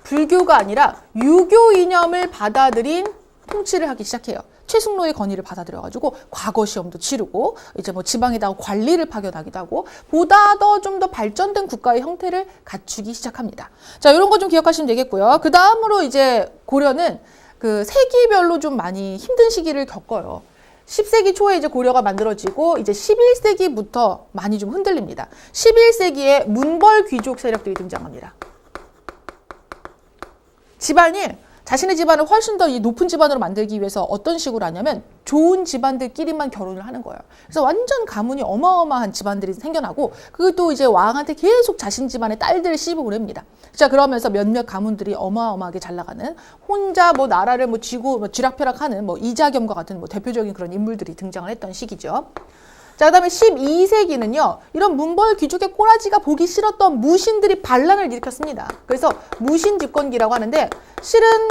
불교가 아니라 유교 이념을 받아들인 통치를 하기 시작해요. 최승로의 건의를 받아들여가지고 과거 시험도 치르고 이제 뭐 지방에다가 관리를 파견하기도 하고 보다 더 좀 더 발전된 국가의 형태를 갖추기 시작합니다. 자, 이런 거 좀 기억하시면 되겠고요. 그 다음으로 이제 고려는 그 세기별로 좀 많이 힘든 시기를 겪어요. 10세기 초에 이제 고려가 만들어지고 이제 11세기부터 많이 좀 흔들립니다. 11세기에 문벌 귀족 세력들이 등장합니다. 집안일, 자신의 집안을 훨씬 더 높은 집안으로 만들기 위해서 어떤 식으로 하냐면 좋은 집안들끼리만 결혼을 하는 거예요. 그래서 완전 가문이 어마어마한 집안들이 생겨나고 그것도 이제 왕한테 계속 자신 집안의 딸들을 씹어 보냅니다. 자, 그러면서 몇몇 가문들이 어마어마하게 잘 나가는 혼자 뭐 나라를 뭐 쥐고 뭐 쥐락펴락하는 뭐 이자겸과 같은 뭐 대표적인 그런 인물들이 등장을 했던 시기죠. 자, 그다음에 12세기는요. 이런 문벌 귀족의 꼬라지가 보기 싫었던 무신들이 반란을 일으켰습니다. 그래서 무신 집권기라고 하는데 실은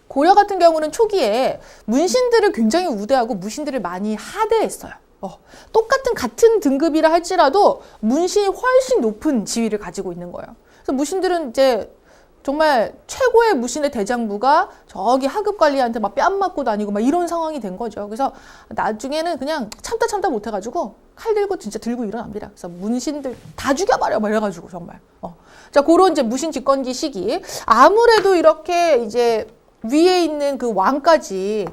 고려 같은 경우는 초기에 문신들을 굉장히 우대하고 무신들을 많이 하대했어요. 같은 등급이라 할지라도 문신이 훨씬 높은 지위를 가지고 있는 거예요. 그래서 무신들은 이제 정말 최고의 무신의 대장부가 저기 하급관리한테 막 뺨 맞고 다니고 막 이런 상황이 된 거죠. 그래서 나중에는 그냥 참다 못해가지고 칼 들고 진짜 들고 일어납니다. 그래서 문신들 다 죽여버려 막 이래가지고 정말. 자, 그런 이제 무신 집권기 시기. 아무래도 이렇게 이제 위에 있는 그 왕까지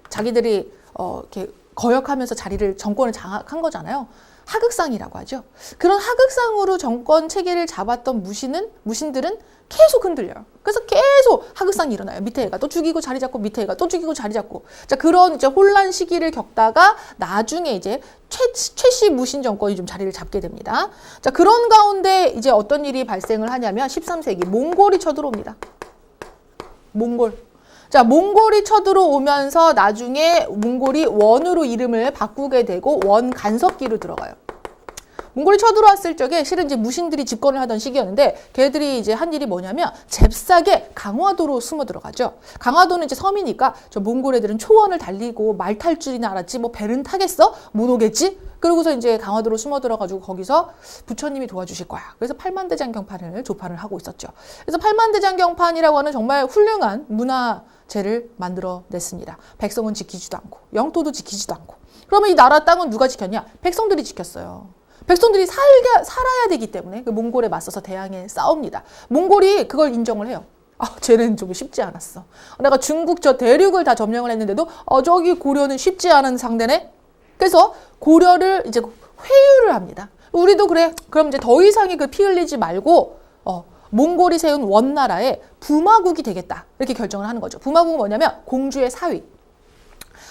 자기들이 이렇게 거역하면서 정권을 장악한 거잖아요. 하극상이라고 하죠. 그런 하극상으로 정권 체계를 잡았던 무신들은 계속 흔들려요. 그래서 계속 하극상이 일어나요. 밑에 애가 또 죽이고 자리 잡고 밑에 애가 또 죽이고 자리 잡고. 자, 그런 이제 혼란 시기를 겪다가 나중에 이제 최씨 무신 정권이 좀 자리를 잡게 됩니다. 자, 그런 가운데 이제 어떤 일이 발생을 하냐면 13세기 몽골이 쳐들어옵니다. 자, 몽골이 쳐들어오면서 나중에 몽골이 원으로 이름을 바꾸게 되고 원 간섭기로 들어가요. 몽골이 쳐들어왔을 적에 실은 이제 무신들이 집권을 하던 시기였는데 걔들이 이제 한 일이 뭐냐면 잽싸게 강화도로 숨어 들어가죠. 강화도는 이제 섬이니까 저 몽골 애들은 초원을 달리고 말 탈 줄이나 알았지 뭐 배는 타겠어? 못 오겠지? 그러고서 이제 강화도로 숨어 들어가지고 거기서 부처님이 도와주실 거야. 그래서 팔만대장경판을 조판을 하고 있었죠. 그래서 팔만대장경판이라고 하는 정말 훌륭한 문화재를 만들어냈습니다. 백성은 지키지도 않고 영토도 지키지도 않고. 그러면 이 나라 땅은 누가 지켰냐? 백성들이 지켰어요. 백성들이 살아야 되기 때문에 그 몽골에 맞서서 대항해 싸웁니다. 몽골이 그걸 인정을 해요. 쟤는 좀 쉽지 않았어. 내가 중국 저 대륙을 다 점령을 했는데도 저기 고려는 쉽지 않은 상대네. 그래서 고려를 이제 회유를 합니다. 우리도 그래. 그럼 이제 더 이상의 그 피 흘리지 말고 몽골이 세운 원나라의 부마국이 되겠다. 이렇게 결정을 하는 거죠. 부마국은 뭐냐면 공주의 사위.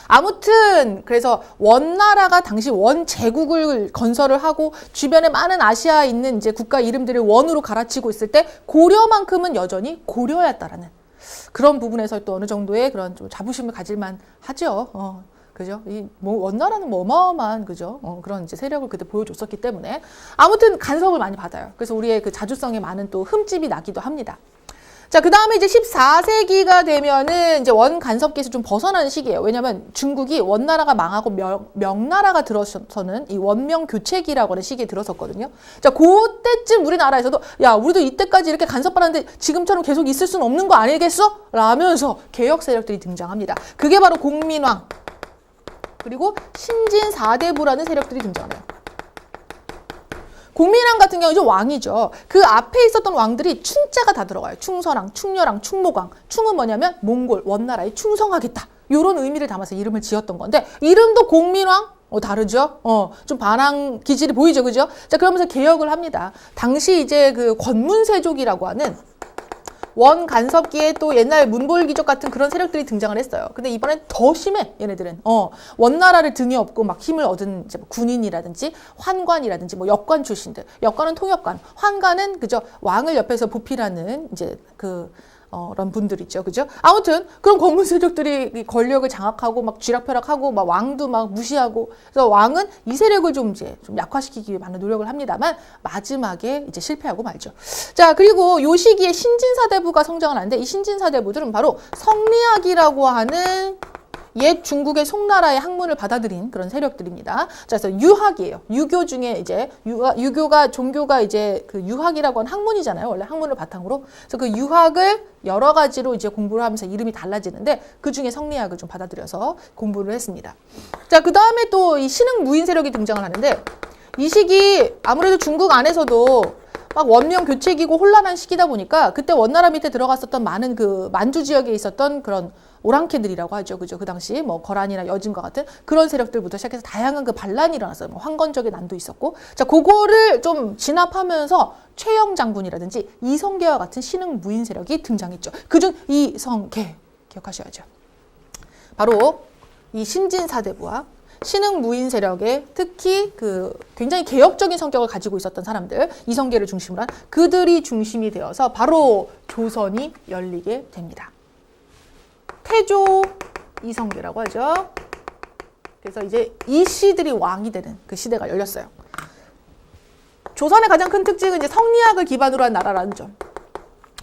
아무튼 그래서 원나라가 당시 원제국을 건설을 하고 주변에 많은 아시아에 있는 이제 국가 이름들을 원으로 갈아치고 있을 때 고려만큼은 여전히 고려였다라는 그런 부분에서 또 어느 정도의 그런 좀 자부심을 가질만 하죠. 그죠? 원나라는 뭐 어마어마한, 그죠? 그런 이제 세력을 그때 보여줬었기 때문에. 아무튼 간섭을 많이 받아요. 그래서 우리의 그 자주성에 많은 또 흠집이 나기도 합니다. 자, 그 다음에 이제 14세기가 되면은 이제 원 간섭기에서 좀 벗어나는 시기예요. 왜냐면 중국이 원나라가 망하고 명나라가 들어서는 이 원명 교체기라고 하는 시기에 들어섰거든요. 자, 그때쯤 우리나라에서도 야, 우리도 이때까지 이렇게 간섭받았는데 지금처럼 계속 있을 수는 없는 거 아니겠어? 라면서 개혁 세력들이 등장합니다. 그게 바로 공민왕. 그리고 신진사대부라는 세력들이 등장해요. 공민왕 같은 경우는 왕이죠. 그 앞에 있었던 왕들이 충자가 다 들어가요. 충선왕, 충렬왕, 충목왕. 충은 뭐냐면 몽골, 원나라에 충성하겠다. 이런 의미를 담아서 이름을 지었던 건데 이름도 공민왕? 다르죠? 좀 반항 기질이 보이죠, 그죠? 자, 그러면서 개혁을 합니다. 당시 이제 그 권문세족이라고 하는 원 간섭기에 또 옛날 문벌귀족 같은 그런 세력들이 등장을 했어요. 근데 이번엔 더 심해, 얘네들은. 원나라를 등에 업고 막 힘을 얻은 이제 뭐 군인이라든지 환관이라든지 뭐 역관 출신들. 역관은 통역관, 환관은 그저 왕을 옆에서 보필하는 이제 그런 분들이죠. 그죠? 아무튼 그런 권문세족들이 권력을 장악하고 막 쥐락펴락하고 막 왕도 막 무시하고 그래서 왕은 이 세력을 좀 약화시키기 위해 많은 노력을 합니다만 마지막에 이제 실패하고 말죠. 자, 그리고 요 시기에 신진사대부가 성장을 하는데 이 신진사대부들은 바로 성리학이라고 하는 옛 중국의 송나라의 학문을 받아들인 그런 세력들입니다. 자, 그래서 유학이에요. 유교 중에 이제 유교가 종교가 이제 그 유학이라고 하는 학문이잖아요. 원래 학문을 바탕으로. 그래서 그 유학을 여러 가지로 이제 공부를 하면서 이름이 달라지는데 그 중에 성리학을 좀 받아들여서 공부를 했습니다. 자, 그 다음에 또 이 신흥 무인 세력이 등장을 하는데 이 시기 아무래도 중국 안에서도 막 원명 교체기고 혼란한 시기다 보니까 그때 원나라 밑에 들어갔었던 많은 그 만주 지역에 있었던 그런 오랑캐들이라고 하죠. 그죠? 그 당시 뭐 거란이나 여진과 같은 그런 세력들부터 시작해서 다양한 그 반란이 일어났어요. 뭐 황건적의 난도 있었고. 자, 그거를 좀 진압하면서 최영 장군이라든지 이성계와 같은 신흥 무인 세력이 등장했죠. 그중 이성계 기억하셔야죠. 바로 이 신진사대부와 신흥 무인 세력에 특히 그 굉장히 개혁적인 성격을 가지고 있었던 사람들, 이성계를 중심으로 한 그들이 중심이 되어서 바로 조선이 열리게 됩니다. 태조 이성계라고 하죠. 그래서 이제 이 씨들이 왕이 되는 그 시대가 열렸어요. 조선의 가장 큰 특징은 이제 성리학을 기반으로 한 나라라는 점.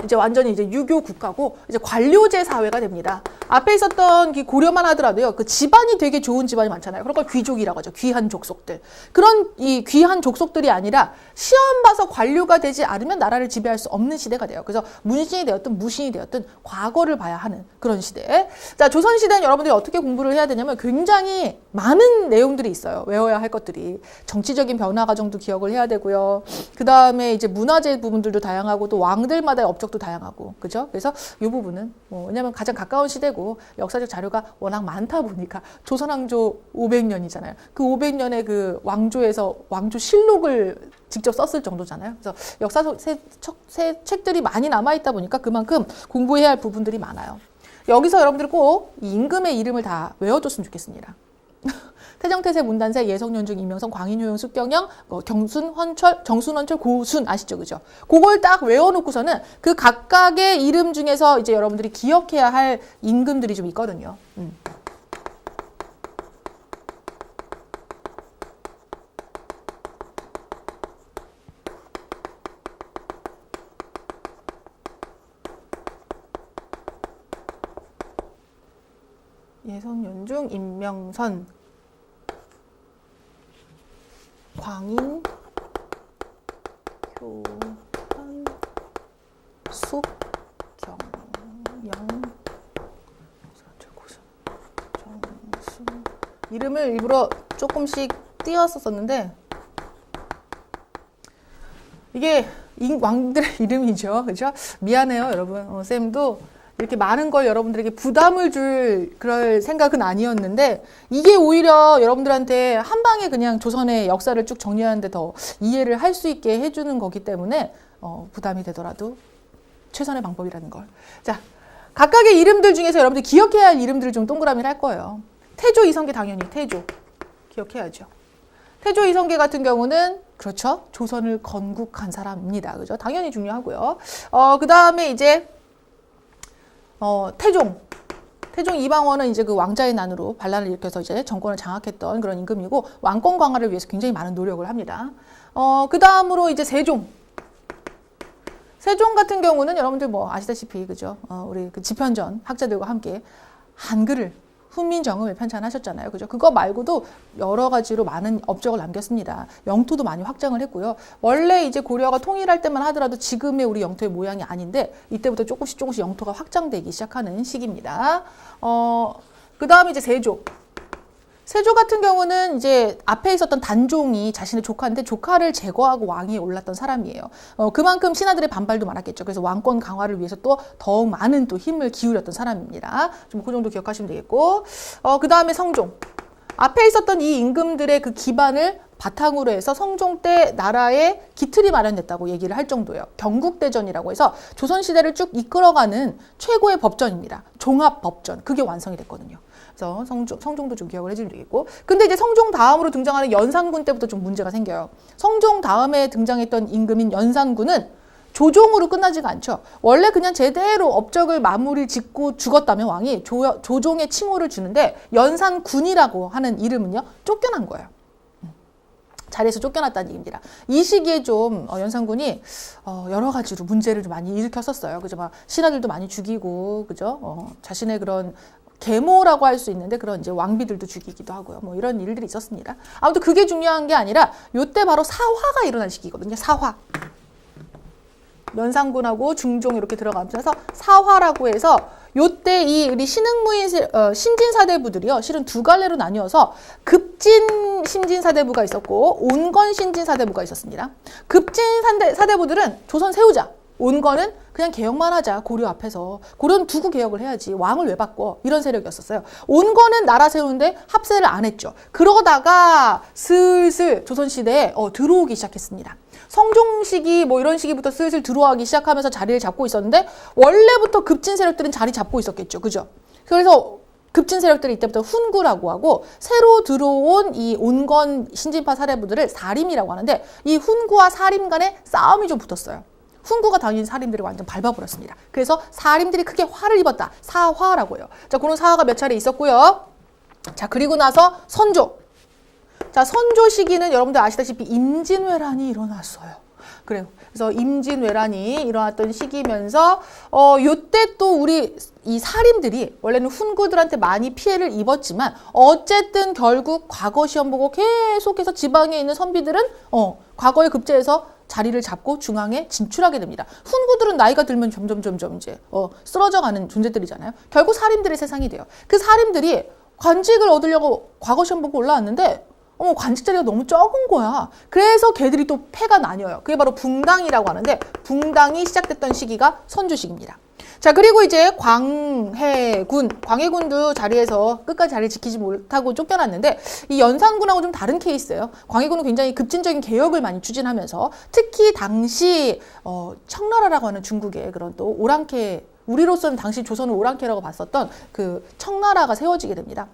이제 완전히 이제 유교 국가고 이제 관료제 사회가 됩니다. 앞에 있었던 고려만 하더라도요, 그 집안이 되게 좋은 집안이 많잖아요. 그런 걸 귀족이라고 하죠. 귀한 족속들. 그런 이 귀한 족속들이 아니라 시험 봐서 관료가 되지 않으면 나라를 지배할 수 없는 시대가 돼요. 그래서 문신이 되었든 무신이 되었든 과거를 봐야 하는 그런 시대. 자, 조선시대는 여러분들이 어떻게 공부를 해야 되냐면 굉장히 많은 내용들이 있어요. 외워야 할 것들이. 정치적인 변화 과정도 기억을 해야 되고요. 그 다음에 이제 문화재 부분들도 다양하고 또 왕들마다의 업적도 다양하고. 그죠? 그래서 이 부분은 왜냐면 가장 가까운 시대고 역사적 자료가 워낙 많다 보니까 조선왕조 500년이잖아요. 그 500년의 그 왕조에서 왕조 실록을 직접 썼을 정도잖아요. 그래서 역사적 책들이 많이 남아있다 보니까 그만큼 공부해야 할 부분들이 많아요. 여기서 여러분들 꼭 이 임금의 이름을 다 외워줬으면 좋겠습니다. 태정태세, 문단세, 예성연중, 이명성, 광인효용, 숙경영, 경순헌철, 정순헌철, 고순 아시죠? 그죠? 그걸 딱 외워놓고서는 그 각각의 이름 중에서 이제 여러분들이 기억해야 할 임금들이 좀 있거든요. 예성연중, 임명선, 광인, 효한, 숙, 경영, 정순. 이름을 일부러 조금씩 띄었었는데 이게 왕들의 이름이죠. 그죠? 미안해요, 여러분. 쌤도 이렇게 많은 걸 여러분들에게 부담을 줄 그럴 생각은 아니었는데 이게 오히려 여러분들한테 한 방에 그냥 조선의 역사를 쭉 정리하는데 더 이해를 할 수 있게 해주는 거기 때문에 부담이 되더라도 최선의 방법이라는 걸. 자, 각각의 이름들 중에서 여러분들 기억해야 할 이름들을 좀 동그라미를 할 거예요. 태조 이성계 당연히 태조 기억해야죠. 태조 이성계 같은 경우는 그렇죠. 조선을 건국한 사람입니다. 그죠? 당연히 중요하고요. 그 다음에 이제 태종 이방원은 이제 그 왕자의 난으로 반란을 일으켜서 이제 정권을 장악했던 그런 임금이고 왕권 강화를 위해서 굉장히 많은 노력을 합니다. 그 다음으로 이제 세종 같은 경우는 여러분들 뭐 아시다시피 그죠? 우리 그 집현전 학자들과 함께 한글을 훈민정음을 편찬하셨잖아요. 그죠? 그거 말고도 여러 가지로 많은 업적을 남겼습니다. 영토도 많이 확장을 했고요. 원래 이제 고려가 통일할 때만 하더라도 지금의 우리 영토의 모양이 아닌데 이때부터 조금씩 영토가 확장되기 시작하는 시기입니다. 그 다음에 이제 세조 같은 경우는 이제 앞에 있었던 단종이 자신의 조카인데 조카를 제거하고 왕위에 올랐던 사람이에요. 그만큼 신하들의 반발도 많았겠죠. 그래서 왕권 강화를 위해서 또 더욱 많은 또 힘을 기울였던 사람입니다. 좀 그 정도 기억하시면 되겠고, 그 다음에 성종. 앞에 있었던 이 임금들의 그 기반을 바탕으로 해서 성종 때 나라에 기틀이 마련됐다고 얘기를 할 정도예요. 경국대전이라고 해서 조선시대를 쭉 이끌어가는 최고의 법전입니다. 종합법전. 그게 완성이 됐거든요. 그래서 성종도 좀 기억을 해주면 되겠고. 근데 이제 성종 다음으로 등장하는 연산군 때부터 좀 문제가 생겨요. 성종 다음에 등장했던 임금인 연산군은 조종으로 끝나지가 않죠. 원래 그냥 제대로 업적을 마무리 짓고 죽었다면 왕이 조종의 칭호를 주는데 연산군이라고 하는 이름은요, 쫓겨난 거예요. 자리에서 쫓겨났다는 얘기입니다. 이 시기에 좀 연산군이 여러 가지로 문제를 좀 많이 일으켰었어요. 그죠? 막 신하들도 많이 죽이고, 그죠? 자신의 그런 계모라고 할 수 있는데 그런 이제 왕비들도 죽이기도 하고요. 뭐 이런 일들이 있었습니다. 아무튼 그게 중요한 게 아니라 요때 바로 사화가 일어난 시기거든요. 사화. 연산군하고 중종 이렇게 들어가면서 사화라고 해서 요때 이 우리 신흥무인 신진사대부들이요. 실은 두 갈래로 나뉘어서 급진 신진사대부가 있었고 온건 신진사대부가 있었습니다. 급진 사대부들은 조선 세우자. 온건은 그냥 개혁만 하자. 고려 앞에서. 고려는 두고 개혁을 해야지. 왕을 왜 바꿔. 이런 세력이었었어요. 온건은 나라 세우는데 합세를 안 했죠. 그러다가 슬슬 조선시대에 들어오기 시작했습니다. 성종 시기 뭐 이런 시기부터 슬슬 들어오기 시작하면서 자리를 잡고 있었는데 원래부터 급진 세력들은 자리 잡고 있었겠죠. 그죠? 그래서 급진 세력들이 이때부터 훈구라고 하고 새로 들어온 이 온건 신진파 사대부들을 사림이라고 하는데 이 훈구와 사림 간에 싸움이 좀 붙었어요. 훈구가 당연히 사림들을 완전 밟아버렸습니다. 그래서 사림들이 크게 화를 입었다. 사화라고 해요. 자, 그런 사화가 몇 차례 있었고요. 자, 그리고 나서 선조. 자, 선조 시기는 여러분들 아시다시피 임진왜란이 일어났어요. 그래요. 그래서 임진왜란이 일어났던 시기면서 요때 또 우리 이 사림들이 원래는 훈구들한테 많이 피해를 입었지만 어쨌든 결국 과거 시험 보고 계속해서 지방에 있는 선비들은 과거에 급제해서 자리를 잡고 중앙에 진출하게 됩니다. 훈구들은 나이가 들면 점점 이제 쓰러져가는 존재들이잖아요. 결국 사림들의 세상이 돼요. 그 사림들이 관직을 얻으려고 과거 시험 보고 올라왔는데 관직 자리가 너무 적은 거야. 그래서 걔들이 또 패가 나뉘어요. 그게 바로 붕당이라고 하는데 붕당이 시작됐던 시기가 선조시기입니다. 자, 그리고 이제 광해군도 자리에서 끝까지 자리를 지키지 못하고 쫓겨났는데 이 연산군하고 좀 다른 케이스예요. 광해군은 굉장히 급진적인 개혁을 많이 추진하면서 특히 당시 청나라라고 하는 중국의 그런 또 오랑캐, 우리로서는 당시 조선을 오랑캐라고 봤었던 그 청나라가 세워지게 됩니다.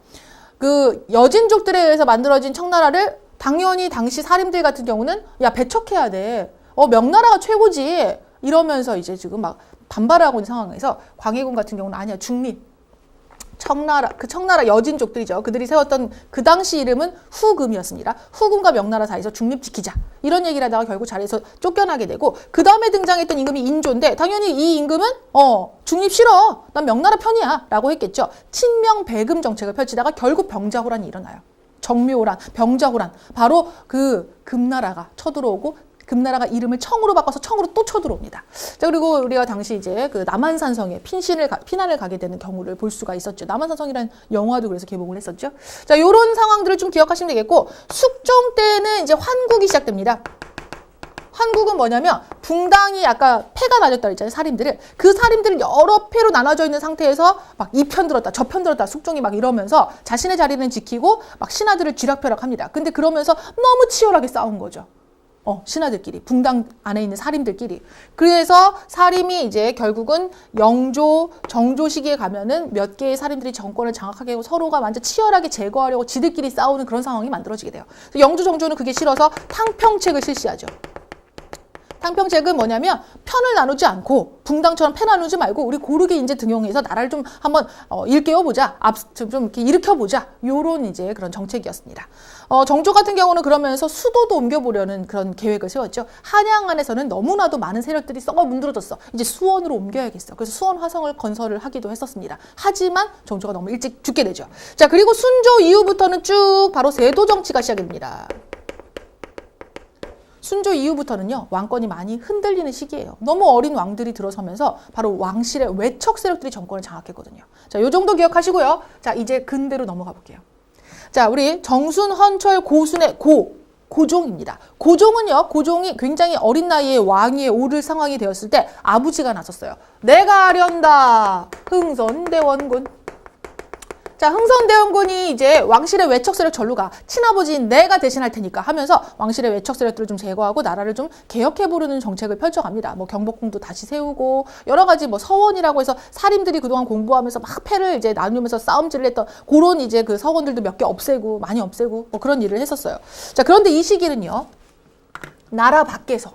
그 여진족들에 의해서 만들어진 청나라를 당연히 당시 사림들 같은 경우는 야, 배척해야 돼. 명나라가 최고지. 이러면서 이제 지금 막 반발하고 있는 상황에서 광해군 같은 경우는 아니야, 중립. 청나라 여진족들이죠. 그들이 세웠던 그 당시 이름은 후금이었습니다. 후금과 명나라 사이에서 중립 지키자. 이런 얘기를 하다가 결국 자리에서 쫓겨나게 되고 그 다음에 등장했던 임금이 인조인데 당연히 이 임금은 중립 싫어. 난 명나라 편이야. 라고 했겠죠. 친명 배금 정책을 펼치다가 결국 병자호란이 일어나요. 정묘호란, 병자호란. 바로 그 금나라가 쳐들어오고 금나라가 이름을 청으로 바꿔서 청으로 또 쳐들어옵니다. 자, 그리고 우리가 당시 이제 그 남한산성에 피난을 가게 되는 경우를 볼 수가 있었죠. 남한산성이라는 영화도 그래서 개봉을 했었죠. 자, 요런 상황들을 좀 기억하시면 되겠고, 숙종 때는 이제 환국이 시작됩니다. 환국은 뭐냐면 붕당이 아까 패가 나졌다 그랬잖아요. 사림들을. 그 사림들을 여러 패로 나눠져 있는 상태에서 막 이 편 들었다 저 편 들었다 숙종이 막 이러면서 자신의 자리는 지키고 막 신하들을 쥐락펴락합니다. 근데 그러면서 너무 치열하게 싸운 거죠. 신하들끼리, 붕당 안에 있는 사림들끼리. 그래서 사림이 이제 결국은 영조, 정조 시기에 가면은 몇 개의 사림들이 정권을 장악하게 하고 서로가 완전 치열하게 제거하려고 지들끼리 싸우는 그런 상황이 만들어지게 돼요. 영조, 정조는 그게 싫어서 탕평책을 실시하죠. 탕평책은 뭐냐면 편을 나누지 않고 붕당처럼 패 나누지 말고 우리 고르게 이제 등용해서 나라를 좀 한번 일깨워보자, 좀 이렇게 일으켜보자, 요런 이제 그런 정책이었습니다. 정조 같은 경우는 그러면서 수도도 옮겨보려는 그런 계획을 세웠죠. 한양 안에서는 너무나도 많은 세력들이 썩어 문드러졌어. 이제 수원으로 옮겨야겠어. 그래서 수원 화성을 건설을 하기도 했었습니다. 하지만 정조가 너무 일찍 죽게 되죠. 자, 그리고 순조 이후부터는 쭉 바로 세도 정치가 시작됩니다. 순조 이후부터는요, 왕권이 많이 흔들리는 시기예요. 너무 어린 왕들이 들어서면서 바로 왕실의 외척 세력들이 정권을 장악했거든요. 자, 요 정도 기억하시고요. 자, 이제 근대로 넘어가 볼게요. 자, 우리 정순, 헌철, 고순의 고종입니다. 고종이 굉장히 어린 나이에 왕위에 오를 상황이 되었을 때 아버지가 나섰어요. 내가 하련다. 흥선대원군. 자, 흥선대원군이 이제 왕실의 외척 세력 절로 가. 친아버지인 내가 대신할 테니까 하면서 왕실의 외척 세력들을 좀 제거하고 나라를 좀 개혁해보려는 정책을 펼쳐갑니다. 뭐 경복궁도 다시 세우고 여러 가지 뭐 서원이라고 해서 사림들이 그동안 공부하면서 막 패를 이제 나누면서 싸움질을 했던 그런 이제 그 서원들도 몇 개 없애고 많이 없애고 뭐 그런 일을 했었어요. 자, 그런데 이 시기는요, 나라 밖에서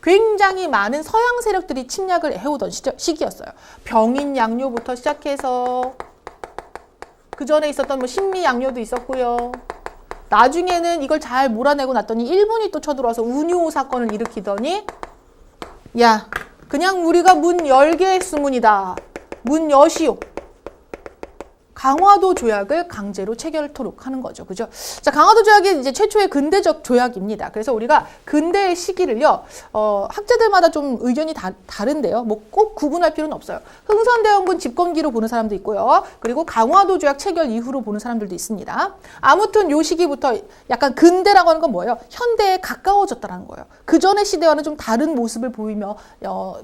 굉장히 많은 서양 세력들이 침략을 해오던 시기였어요. 병인 양요부터 시작해서 그 전에 있었던 뭐 신미 양요도 있었고요. 나중에는 이걸 잘 몰아내고 났더니 일본이 또 쳐들어와서 운요 사건을 일으키더니 야, 그냥 우리가 문 열게 했으문이다. 문 여시오. 강화도 조약을 강제로 체결토록 하는 거죠. 그죠? 자, 강화도 조약이 이제 최초의 근대적 조약입니다. 그래서 우리가 근대의 시기를요, 학자들마다 좀 의견이 다른데요. 뭐 꼭 구분할 필요는 없어요. 흥선대원군 집권기로 보는 사람도 있고요. 그리고 강화도 조약 체결 이후로 보는 사람들도 있습니다. 아무튼 요 시기부터 약간 근대라고 하는 건 뭐예요? 현대에 가까워졌다는 거예요. 그 전의 시대와는 좀 다른 모습을 보이며,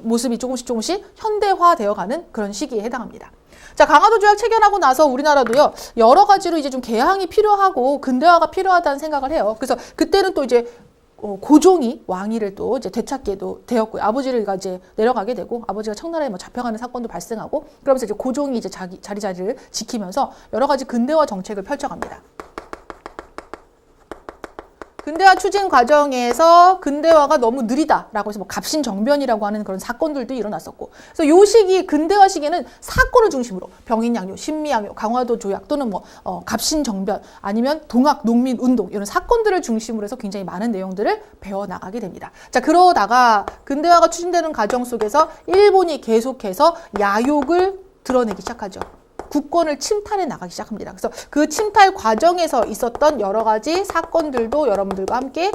모습이 조금씩 현대화되어가는 그런 시기에 해당합니다. 자, 강화도 조약 체결하고 나서 우리나라도요, 여러 가지로 이제 좀 개항이 필요하고 근대화가 필요하다는 생각을 해요. 그래서 그때는 또 이제 고종이 왕위를 또 이제 되찾게도 되었고요. 아버지를 이제 내려가게 되고, 아버지가 청나라에 뭐 잡혀가는 사건도 발생하고, 그러면서 이제 고종이 이제 자리를 지키면서 여러 가지 근대화 정책을 펼쳐갑니다. 근대화 추진 과정에서 근대화가 너무 느리다라고 해서 뭐 갑신정변이라고 하는 그런 사건들도 일어났었고, 그래서 요 시기 근대화 시기에는 사건을 중심으로 병인양요, 신미양요, 강화도 조약 또는 뭐 갑신정변 아니면 동학 농민 운동 이런 사건들을 중심으로 해서 굉장히 많은 내용들을 배워 나가게 됩니다. 자, 그러다가 근대화가 추진되는 과정 속에서 일본이 계속해서 야욕을 드러내기 시작하죠. 국권을 침탈해 나가기 시작합니다. 그래서 그 침탈 과정에서 있었던 여러 가지 사건들도 여러분들과 함께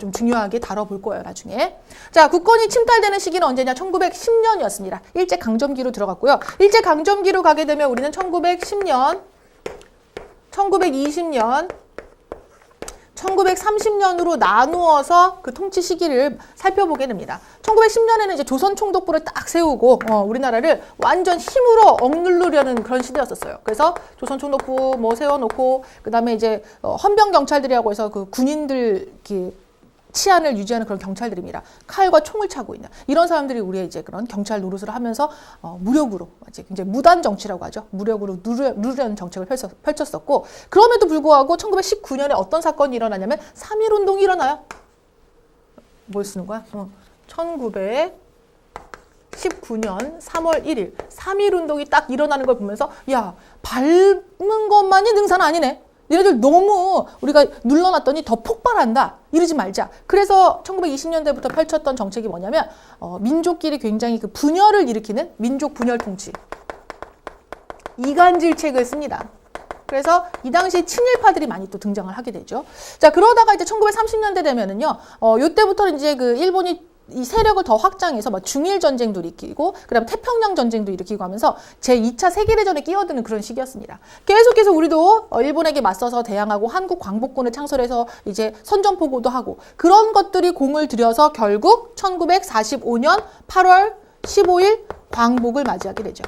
좀 중요하게 다뤄볼 거예요, 나중에. 자, 국권이 침탈되는 시기는 언제냐? 1910년이었습니다. 일제강점기로 들어갔고요. 일제강점기로 가게 되면 우리는 1910년, 1920년, 1930년으로 나누어서 그 통치 시기를 살펴보게 됩니다. 1910년에는 이제 조선총독부를 딱 세우고 우리나라를 완전 힘으로 억누르려는 그런 시대였었어요. 그래서 조선총독부 뭐 세워놓고 그다음에 이제 헌병경찰들이라고 해서 그 군인들 치안을 유지하는 그런 경찰들입니다. 칼과 총을 차고 있는 이런 사람들이 우리의 이제 그런 경찰 노릇을 하면서 무력으로 이제 굉장히 무단 정치라고 하죠. 무력으로 누르려는 정책을 펼쳤었고, 그럼에도 불구하고 1919년에 어떤 사건이 일어나냐면 3.1 운동이 일어나요. 뭘 쓰는 거야? 1919년 3월 1일 3.1 운동이 딱 일어나는 걸 보면서, 야, 밟는 것만이 능사는 아니네. 얘네들 너무 우리가 눌러놨더니 더 폭발한다. 이러지 말자. 그래서 1920년대부터 펼쳤던 정책이 뭐냐면 민족끼리 굉장히 그 분열을 일으키는 민족 분열 통치. 이간질책을 씁니다. 그래서 이 당시 친일파들이 많이 또 등장을 하게 되죠. 자, 그러다가 이제 1930년대 되면은요, 요때부터 이제 그 일본이 이 세력을 더 확장해서 뭐 중일 전쟁도 일으키고, 그다음 태평양 전쟁도 일으키고 하면서 제2차 세계대전에 끼어드는 그런 시기였습니다. 계속해서 우리도 일본에게 맞서서 대항하고 한국 광복군을 창설해서 이제 선전포고도 하고, 그런 것들이 공을 들여서 결국 1945년 8월 15일 광복을 맞이하게 되죠.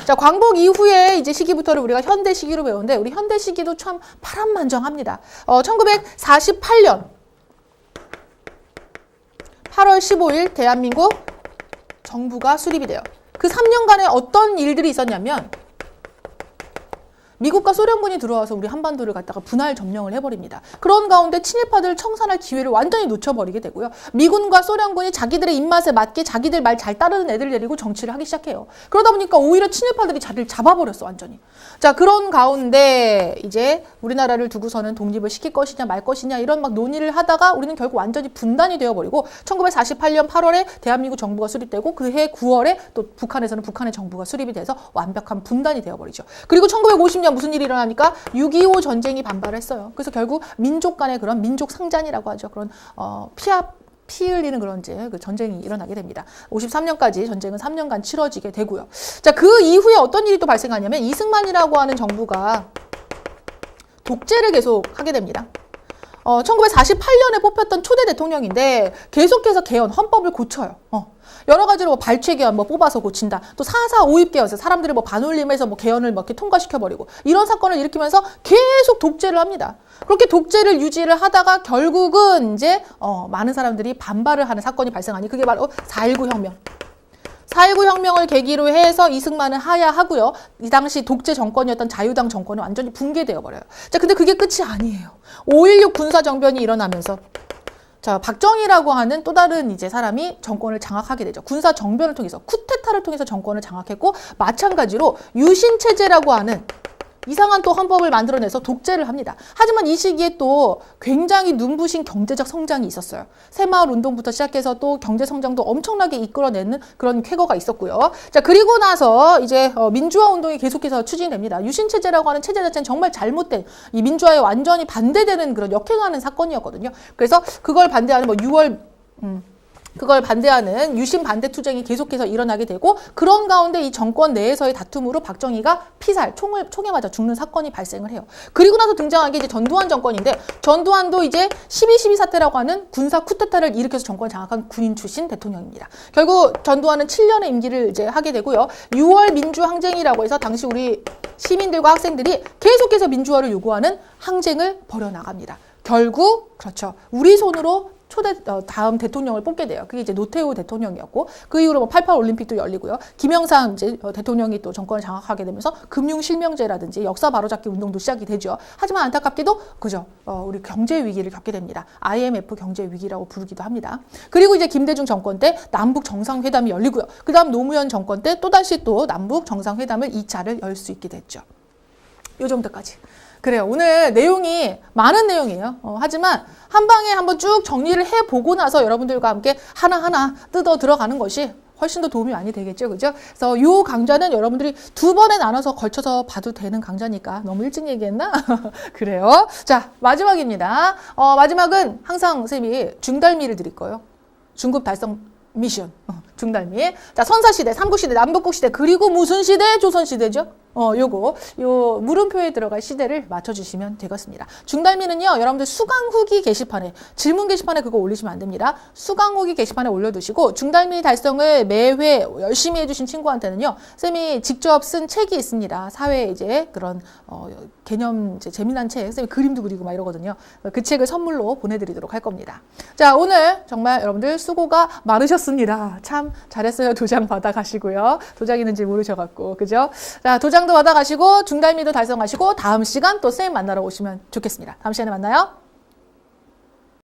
자, 광복 이후에 이제 시기부터를 우리가 현대 시기로 배우는데, 우리 현대 시기도 참 파란만장합니다. 1948년 8월 15일 대한민국 정부가 수립이 돼요. 그 3년간에 어떤 일들이 있었냐면, 미국과 소련군이 들어와서 우리 한반도를 갖다가 분할 점령을 해버립니다. 그런 가운데 친일파들을 청산할 기회를 완전히 놓쳐버리게 되고요. 미군과 소련군이 자기들의 입맛에 맞게 자기들 말 잘 따르는 애들 데리고 정치를 하기 시작해요. 그러다 보니까 오히려 친일파들이 자리를 잡아버렸어, 완전히. 자, 그런 가운데 이제 우리나라를 두고서는 독립을 시킬 것이냐 말 것이냐 이런 막 논의를 하다가 우리는 결국 완전히 분단이 되어버리고, 1948년 8월에 대한민국 정부가 수립되고 그해 9월에 또 북한에서는 북한의 정부가 수립이 돼서 완벽한 분단이 되어버리죠. 그리고 1950년 무슨 일이 일어나니까 6.25 전쟁이 반발을 했어요. 그래서 결국 민족 간의 그런 민족 상잔이라고 하죠. 그런 피 흘리는 그런 이제 그 전쟁이 일어나게 됩니다. 53년까지 전쟁은 3년간 치러지게 되고요. 자, 그 이후에 어떤 일이 또 발생하냐면 이승만이라고 하는 정부가 독재를 계속 하게 됩니다. 1948년에 뽑혔던 초대 대통령인데 계속해서 개헌, 헌법을 고쳐요. 여러 가지로 뭐 발췌 개헌 뭐 뽑아서 고친다. 또 4.4 오입 개헌에서 사람들이 뭐 반올림해서 뭐 개헌을 뭐 이렇게 통과시켜버리고 이런 사건을 일으키면서 계속 독재를 합니다. 그렇게 독재를 유지를 하다가 결국은 이제 많은 사람들이 반발을 하는 사건이 발생하니 그게 바로 4.19 혁명. 4.19 혁명을 계기로 해서 이승만은 하야하고요. 이 당시 독재 정권이었던 자유당 정권은 완전히 붕괴되어 버려요. 자, 근데 그게 끝이 아니에요. 5.16 군사정변이 일어나면서 자, 박정희라고 하는 또 다른 이제 사람이 정권을 장악하게 되죠. 군사 정변을 통해서, 쿠데타를 통해서 정권을 장악했고, 마찬가지로 유신체제라고 하는 이상한 또 헌법을 만들어내서 독재를 합니다. 하지만 이 시기에 또 굉장히 눈부신 경제적 성장이 있었어요. 새마을 운동부터 시작해서 또 경제 성장도 엄청나게 이끌어내는 그런 쾌거가 있었고요. 자, 그리고 나서 이제 민주화 운동이 계속해서 추진됩니다. 유신체제라고 하는 체제 자체는 정말 잘못된 이 민주화에 완전히 반대되는 그런 역행하는 사건이었거든요. 그래서 그걸 반대하는 그걸 반대하는 유신 반대 투쟁이 계속해서 일어나게 되고 그런 가운데 이 정권 내에서의 다툼으로 박정희가 피살, 총에 맞아 죽는 사건이 발생을 해요. 그리고 나서 등장한 게 이제 전두환 정권인데 전두환도 이제 12.12 사태라고 하는 군사 쿠데타를 일으켜서 정권을 장악한 군인 출신 대통령입니다. 결국 전두환은 7년의 임기를 이제 하게 되고요. 6월 민주항쟁이라고 해서 당시 우리 시민들과 학생들이 계속해서 민주화를 요구하는 항쟁을 벌여나갑니다. 결국 그렇죠. 우리 손으로 다음 대통령을 뽑게 돼요. 그게 이제 노태우 대통령이었고 그 이후로 뭐 88 올림픽도 열리고요. 김영삼 이제 대통령이 또 정권을 장악하게 되면서 금융실명제라든지 역사 바로잡기 운동도 시작이 되죠. 하지만 안타깝게도 그죠. 우리 경제 위기를 겪게 됩니다. IMF 경제 위기라고 부르기도 합니다. 그리고 이제 김대중 정권 때 남북 정상회담이 열리고요. 그다음 노무현 정권 때 또다시 또 남북 정상회담을 2차를 열 수 있게 됐죠. 요 정도까지. 그래요. 오늘 내용이 많은 내용이에요. 하지만 한 방에 한번 쭉 정리를 해보고 나서 여러분들과 함께 하나하나 뜯어 들어가는 것이 훨씬 더 도움이 많이 되겠죠. 그죠? 그래서 요 강좌는 여러분들이 2번에 나눠서 걸쳐서 봐도 되는 강좌니까 너무 일찍 얘기했나? 그래요. 자, 마지막입니다. 마지막은 항상 쌤이 중달미를 드릴 거예요. 중급 달성 미션. 중달미. 자, 선사시대, 삼국시대, 남북국시대, 그리고 무슨 시대? 조선시대죠. 요 물음표에 들어갈 시대를 맞춰주시면 되겠습니다. 중달미는요, 여러분들 수강 후기 게시판에, 질문 게시판에 그거 올리시면 안 됩니다. 수강 후기 게시판에 올려두시고, 중달미 달성을 매회 열심히 해주신 친구한테는요, 쌤이 직접 쓴 책이 있습니다. 사회 이제 그런, 개념, 이제 재미난 책, 쌤이 그림도 그리고 막 이러거든요. 그 책을 선물로 보내드리도록 할 겁니다. 자, 오늘 정말 여러분들 수고가 많으셨습니다. 참 잘했어요. 도장 받아가시고요. 도장 있는지 모르셔갖고, 그죠? 자, 도장도 받아가시고, 중달미도 달성하시고, 다음 시간 또 쌤 만나러 오시면 좋겠습니다. 다음 시간에 만나요.